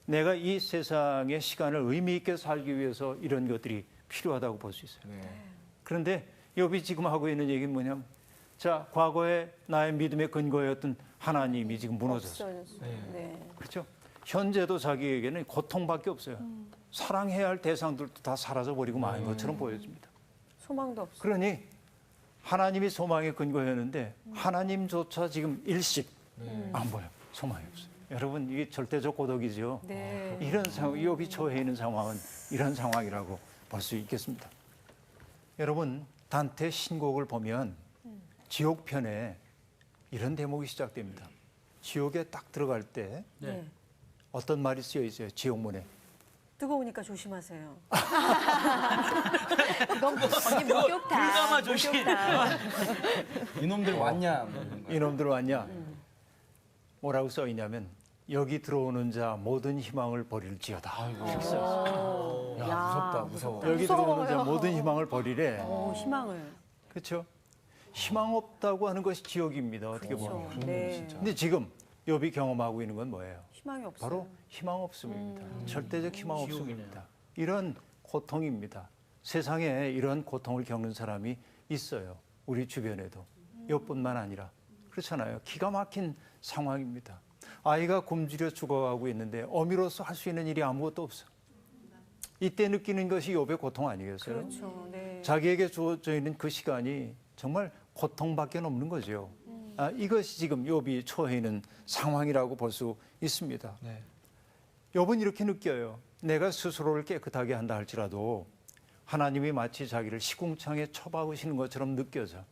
내가 이 세상의 시간을 의미 있게 살기 위해서 이런 것들이 필요하다고 볼 수 있어요. 그런데 욥이 지금 하고 있는 얘기는 뭐냐면 자, 과거에 나의 믿음의 근거였던 하나님이 지금 무너졌어요. 그렇죠? 현재도 자기에게는 고통밖에 없어요. 사랑해야 할 대상들도 다 사라져버리고 마는 것처럼 보여집니다. 소망도 없어. 그러니 하나님이 소망의 근거였는데 하나님조차 지금 일식 안 보여요. 소망이 없어요. 여러분 이게 절대적 고독이죠. 이런 상황, 욥이 처해 있는 상황은 이런 상황이라고 볼 수 있겠습니다. 여러분 단테 신곡을 보면 지옥편에 이런 대목이 시작됩니다. 지옥에 딱 들어갈 때 어떤 말이 쓰여 있어요? 지옥문에. 뜨거우니까 조심하세요. 그건 언니 목욕탕. 불가마 조심. 이놈들 왔냐? 뭐 이런 거. 이놈들 왔냐? 뭐라고 써 있냐면 여기 들어오는 자 모든 희망을 버릴지어다. 이렇게 써 있어요. 야, 무섭다, 무서워. 여기 들어오는 자 모든 희망을 버리래. 희망을. 그렇죠? 희망 없다고 하는 것이 지옥입니다. 어떻게 보면. 네. 근데 지금 욥이 경험하고 있는 건 뭐예요? 희망이 없어요. 바로 희망 없음입니다. 절대적 희망 없음입니다. 이런 고통입니다. 세상에 이런 고통을 겪는 사람이 있어요. 우리 주변에도. 욥뿐만 아니라. 그렇잖아요. 기가 막힌 상황입니다. 아이가 굶주려 죽어가고 있는데 어미로서 할 수 있는 일이 아무것도 없어. 이때 느끼는 것이 욥의 고통 아니겠어요? 그렇죠. 네. 자기에게 주어져 있는 그 시간이 정말 고통밖에 없는 거죠. 이것이 지금 욥이 처해 있는 상황이라고 볼 수 있습니다. 욥은 이렇게 느껴요. 내가 스스로를 깨끗하게 한다 할지라도 하나님이 마치 자기를 시궁창에 쳐박으시는 것처럼 느껴져.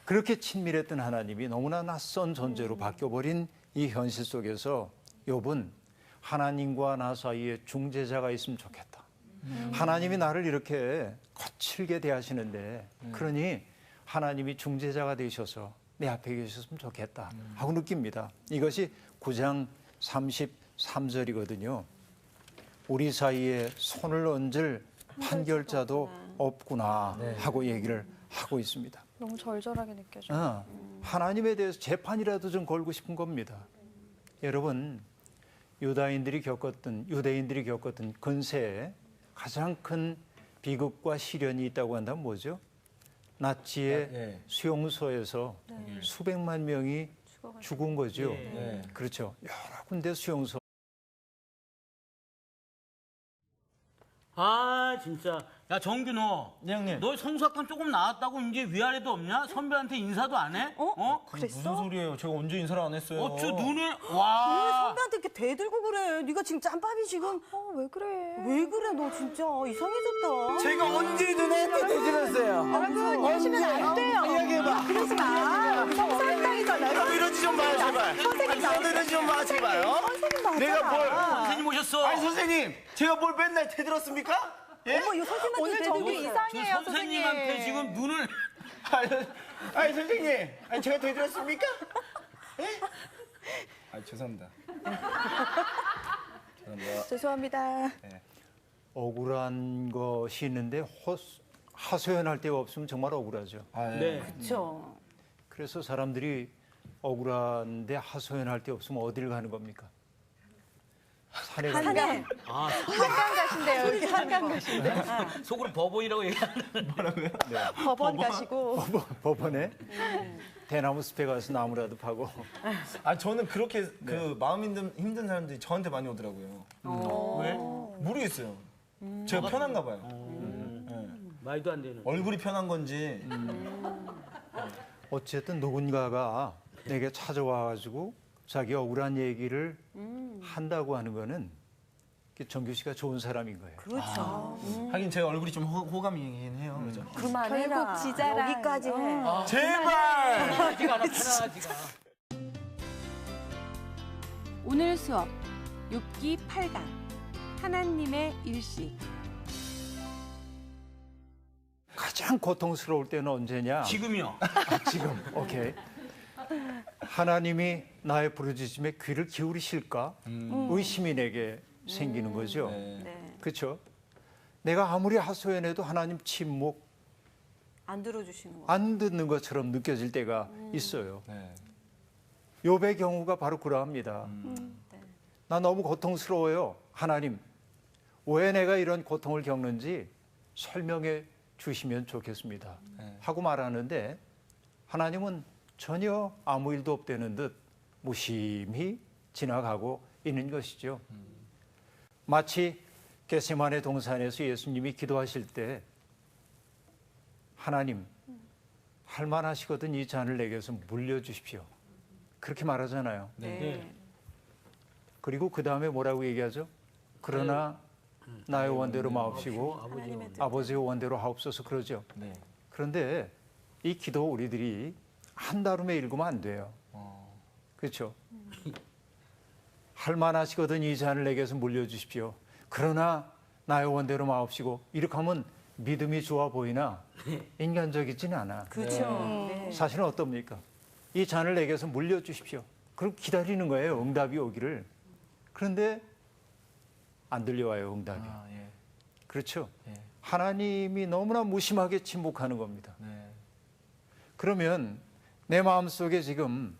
그렇게 친밀했던 하나님이 너무나 낯선 존재로 바뀌어버린 이 현실 속에서 욥은 하나님과 나 사이에 중재자가 있으면 좋겠다. 하나님이 나를 이렇게 거칠게 대하시는데 그러니 하나님이 중재자가 되셔서 내 앞에 계셨으면 좋겠다 하고 느낍니다. 이것이 9장 33절이거든요. 우리 사이에 손을 얹을 판결자도 없구나 하고 얘기를 하고 있습니다. 너무 절절하게 느껴져요. 하나님에 대해서 재판이라도 좀 걸고 싶은 겁니다. 여러분, 유대인들이 겪었던 근세에 가장 큰 비극과 시련이 있다고 한다면 뭐죠? 나치의 수용소에서 수백만 명이 죽은 거죠. 그렇죠. 여러 군데 수용소. 아 진짜 야 정규 너 형님. 너 성수학관 조금 나왔다고 이제 위아래도 없냐? 선배한테 인사도 안 해? 무슨 소리예요? 제가 언제 인사를 안 했어요? 어쭈 눈에 왜 와 선배한테 이렇게 대들고 그래? 네가 지금 짬밥이 지금 왜 그래? 왜 그래? 너 진짜 이상해졌다. 제가 언제 눈에 대들었어요? 여러분 이러시면 안 돼요. 이야기해봐. 그러지 마. 성상당이잖아. 나도 이러지 좀 마요, 제발. 나도 이러지 좀 마, 제발요. 선생님 맞아. 내가 뭘? 선생님 오셨어. 아니 선생님, 제가 뭘 맨날 대들었습니까? 예? 어머 이거 선생님한테 오늘 대들고 정규 있어요. 이상해요, 저 선생님한테 선생님. 지금 눈을 아니 선생님, 아니 제가 대들었습니까? 아, 죄송합니다. 죄송합니다. 억울한 것이 있는데 하소연할 데가 없으면 정말 억울하죠. 네. 그렇죠. 그래서 사람들이 억울한데 하소연할 데 없으면 어딜 가는 겁니까? 산에 가는 한강. 아, 한강 가신대요. 여기 한강 가신대. 속으로 법원이라고 얘기하는. 법원 가시고. 법원에 대나무 숲에 가서 나무라도 파고. 아 저는 그렇게 그 마음 힘든 사람들이 저한테 많이 오더라고요. 왜? 모르겠어요. 제가 편한가 봐요. 네. 말도 안 되는. 얼굴이 편한 건지. 어쨌든 누군가가 내게 찾아와가지고 자기 억울한 얘기를 한다고 하는 거는 정규 씨가 좋은 사람인 거예요. 그렇죠. 하긴 제가 얼굴이 좀 호감이긴 해요. 그죠? 그만해라. 결국 지자랑. 여기까지 해. 제발! 편하지가 않아, 편하지가. 오늘 수업 욥기 8강 하나님의 일식. 가장 고통스러울 때는 언제냐? 지금이요. 지금. 오케이. 하나님이 나의 부르짖음에 귀를 기울이실까? 의심이 내게 생기는 거죠. 네. 그렇죠? 내가 아무리 하소연해도 하나님 침묵 안 들어주시는 거. 안 듣는 것처럼 느껴질 때가 있어요. 네. 욥의 경우가 바로 그러합니다. 나 너무 고통스러워요. 하나님, 왜 내가 이런 고통을 겪는지 설명해 주시면 좋겠습니다. 네. 하고 말하는데 하나님은 전혀 아무 일도 없다는 듯 무심히 지나가고 있는 것이죠. 마치 겟세마네 동산에서 예수님이 기도하실 때 하나님, 할만하시거든 이 잔을 내게서 물려주십시오. 그렇게 말하잖아요. 네. 그리고 그 다음에 뭐라고 얘기하죠? 그러나 나의 원대로 마옵시고 하나님의 뜻. 아버지의 원대로 하옵소서 그러죠. 네. 그런데 이 기도 우리들이 한다름에 읽으면 안 돼요. 그렇죠? 할만하시거든 이 잔을 내게서 물려주십시오. 그러나 나의 원대로 마옵시고 이렇게 하면 믿음이 좋아 보이나 인간적이지는 않아. 그렇죠. 네. 사실은 어떻습니까? 이 잔을 내게서 물려주십시오. 그럼 기다리는 거예요. 응답이 오기를. 그런데 안 들려와요. 응답이. 아, 예. 그렇죠? 예. 하나님이 너무나 무심하게 침묵하는 겁니다. 네. 그러면 내 마음속에 지금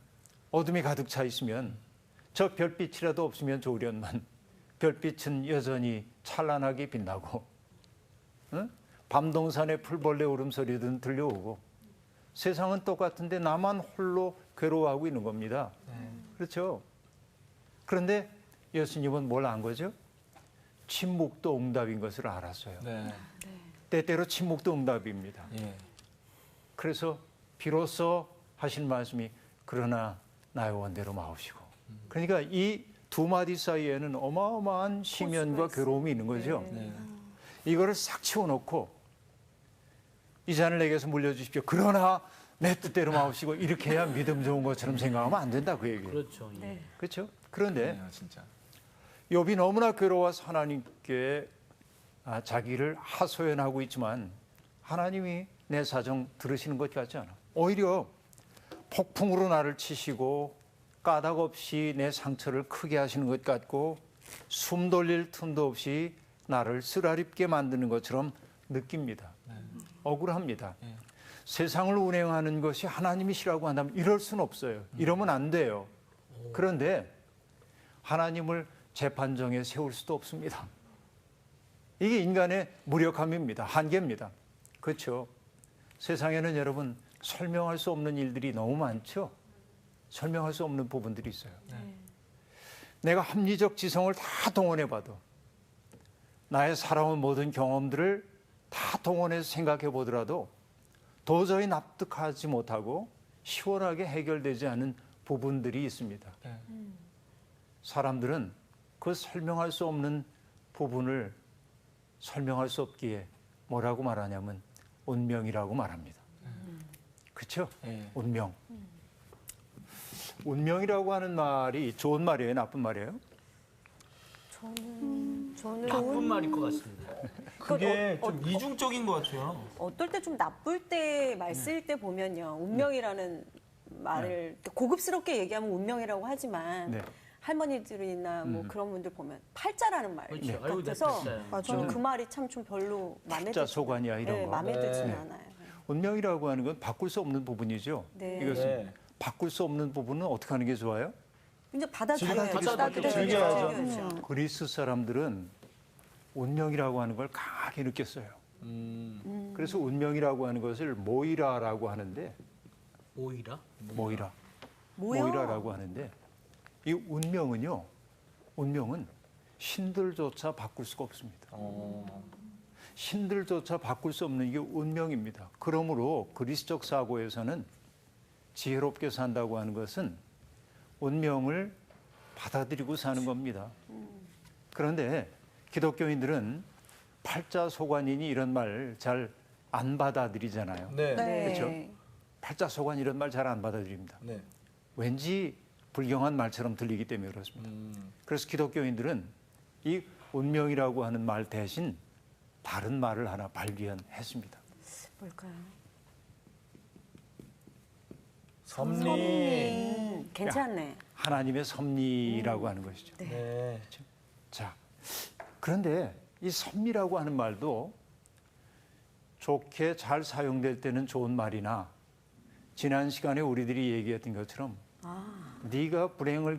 어둠이 가득 차 있으면 저 별빛이라도 없으면 좋으련만 별빛은 여전히 찬란하게 빛나고 응? 밤동산에 풀벌레 울음소리든 들려오고 세상은 똑같은데 나만 홀로 괴로워하고 있는 겁니다. 그렇죠? 그런데 예수님은 뭘 안 거죠? 침묵도 응답인 것을 알았어요. 네. 때때로 침묵도 응답입니다. 예. 그래서 비로소 하신 말씀이 그러나 나의 원대로 마옵시고. 그러니까 이 두 마디 사이에는 어마어마한 시면과 괴로움이 있는 거죠. 네. 이거를 싹 치워놓고 이 잔을 내게서 물려주십시오. 그러나 내 뜻대로 마옵시고 이렇게 해야 믿음 좋은 것처럼 생각하면 안 된다 그 얘기예요. 그렇죠. 예. 그렇죠? 그런데 네, 진짜. 욥이 너무나 괴로워서 하나님께 자기를 하소연하고 있지만 하나님이 내 사정 들으시는 것 같지 않아. 오히려 폭풍으로 나를 치시고 까닭 없이 내 상처를 크게 하시는 것 같고 숨 돌릴 틈도 없이 나를 쓰라립게 만드는 것처럼 느낍니다. 억울합니다. 세상을 운행하는 것이 하나님이시라고 한다면 이럴 수는 없어요. 이러면 안 돼요. 그런데 하나님을 재판정에 세울 수도 없습니다. 이게 인간의 무력함입니다. 한계입니다. 그렇죠? 세상에는 여러분 설명할 수 없는 일들이 너무 많죠? 설명할 수 없는 부분들이 있어요. 내가 합리적 지성을 다 동원해봐도 나의 살아온 모든 경험들을 다 동원해서 생각해 보더라도 도저히 납득하지 못하고 시원하게 해결되지 않은 부분들이 있습니다. 사람들은 그 설명할 수 없는 부분을 설명할 수 없기에 뭐라고 말하냐면 운명이라고 말합니다. 그렇죠? 예. 운명. 운명이라고 하는 말이 좋은 말이에요? 나쁜 말이에요? 저는 나쁜 말일 것 같습니다. 그게 좀 이중적인 것 같아요. 어떨 때 좀 나쁠 때 말 쓸 때 보면요. 운명이라는 말을 고급스럽게 얘기하면 운명이라고 하지만 네. 할머니들이나 뭐 그런 분들 보면 팔자라는 말 그렇죠. 아이고, 내 같아서 팔자야. 저는 그 말이 참 좀 별로 마음에 팔자 소관이야, 이런 네, 거. 마음에 들지는 네. 않아요. 운명이라고 하는 건 바꿀 수 없는 부분이죠. 네. 이것은 네. 바꿀 수 없는 부분은 어떻게 하는 게 좋아요? 이제 받아들여야죠. 즐겨야죠. 그리스 사람들은 운명이라고 하는 걸 강하게 느꼈어요. 그래서 운명이라고 하는 것을 모이라라고 하는데 오이라? 모이라라고 하는데 이 운명은요. 운명은 신들조차 바꿀 수가 없습니다. 신들조차 바꿀 수 없는 게 운명입니다. 그러므로 그리스적 사고에서는 지혜롭게 산다고 하는 것은 운명을 받아들이고 사는 겁니다. 그런데 기독교인들은 팔자소관이니 이런 말 잘 안 받아들이잖아요. 네. 그렇죠? 팔자소관 이런 말 잘 안 받아들입니다. 네. 왠지 불경한 말처럼 들리기 때문에 그렇습니다. 그래서 기독교인들은 이 운명이라고 하는 말 대신 다른 말을 하나 발견했습니다. 뭘까요? 섭리. 괜찮네. 하나님의 섭리라고 하는 것이죠. 네. 자, 그런데 이 섭리라고 하는 말도 좋게 잘 사용될 때는 좋은 말이나 지난 시간에 우리들이 얘기했던 것처럼 네가 불행을